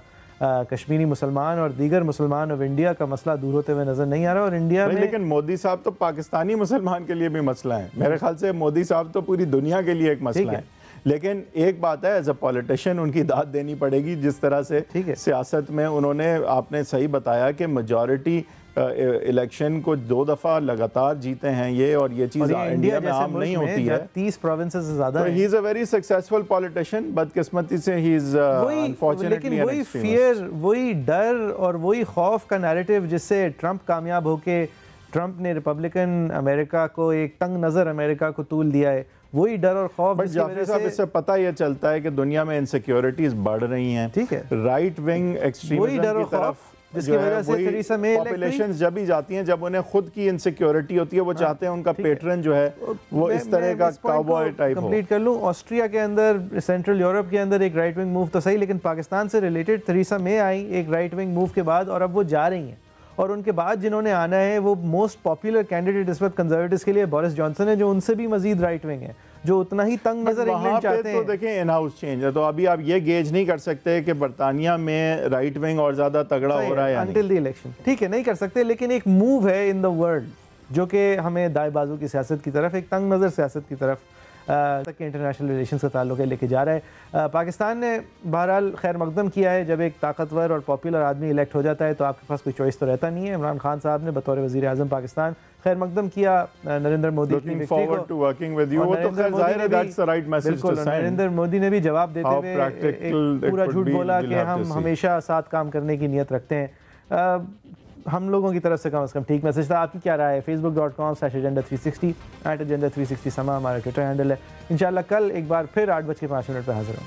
کشمیری مسلمان اور دیگر مسلمان آف انڈیا کا مسئلہ دور ہوتے ہوئے نظر نہیں آ رہا. اور انڈیا میں لیکن مودی صاحب تو پاکستانی مسلمان کے لیے بھی مسئلہ ہے. میرے خیال سے مودی صاحب تو پوری دنیا کے لیے ایک مسئلہ ہے. لیکن ایک بات ہے, ایز اے پولیٹیشین ان کی داد دینی پڑے گی, جس طرح سے سیاست میں انہوں نے, آپ نے صحیح بتایا کہ میجورٹی الیکشن کو 2 دفعہ لگاتار جیتے ہیں یہ, اور یہ چیز انڈیا میں عام نہیں ہوتی ہے. 30 پروونسز سے زیادہ ہیں. ہی از اے ویری سکسیسفل پولیٹیشین, بدقسمتی سے ہی از انفارچونیٹلی وہی فیئر, وہی ڈر اور وہی خوف کا نیریٹو جس سے ٹرمپ کامیاب ہو کے, ٹرمپ نے ریپبلکن امریکہ کو ایک تنگ نظر امریکہ کو طول دیا ہے, وہی ڈر اور خوف بٹ جعفری صاحب اس سے پتہ یہ چلتا ہے کہ دنیا میں انسیکیورٹیز بڑھ رہی ہیں, ٹھیک ہے, رائٹ ونگ ایکسٹریمزم کی طرف جس کی وجہ سے تھریسا مے پاپولیشن جب ہی جاتی ہیں جب انہیں خود کی انسیکیورٹی ہوتی ہے, وہ چاہتے ہیں ان کا پیٹرن جو ہے وہ اس طرح کا کاؤبوائے ٹائپ ہو. کمپلیٹ کر لوں, آسٹریا کے اندر, سینٹرل یورپ کے اندر ایک رائٹ ونگ موو تو صحیح, لیکن پاکستان سے ریلیٹڈ تھریسا مے آئی ایک رائٹ ونگ موو کے بعد, اور اب وہ جا رہی ہیں, اور ان کے بعد جنہوں نے آنا ہے وہ موسٹ پاپولر کینڈیڈیٹ اس وقت کنزرویٹوز کے لیے بورس جانسن ہے, جو ان سے بھی مزید رائٹ ونگ ہے, جو اتنا ہی تنگ نظر انگلینڈ چاہتے ہیں. تو دیکھیں ان ہاؤس چینج ہے, تو ابھی آپ یہ گیج نہیں کر سکتے کہ برطانیہ میں رائٹ ونگ اور زیادہ تگڑا ہو رہا ہے انٹل دی الیکشن, ٹھیک ہے, نہیں کر سکتے, لیکن ایک موو ہے ان دا ورلڈ جو کہ ہمیں دائیں بازو کی سیاست کی طرف, ایک تنگ نظر سیاست کی طرف تک انٹرنیشنل ریلیشنز کا تعلق ہے, لے کے جا رہا ہے. پاکستان نے بہرحال خیر مقدم کیا ہے, جب ایک طاقتور اور پاپولر آدمی الیکٹ ہو جاتا ہے تو آپ کے پاس کوئی چوائس تو رہتا نہیں ہے. عمران خان صاحب نے بطور وزیر اعظم پاکستان خیر مقدم کیا نریندر مودی کی وکٹری کو. نریندر مودی نے بھی جواب دیتے ہوئے ایک پورا جھوٹ بولا کہ ہم ہمیشہ ساتھ کام کرنے کی نیت رکھتے ہیں. ہم لوگوں کی طرف سے کم از کم ٹھیک میسج تھا. آپ کی کیا رائے ہے؟ facebook.com/agenda360 @agenda360 سما ہمارا ٹویٹر ہینڈل ہے. انشاءاللہ کل ایک بار پھر 8:05 پہ حاضر ہوں.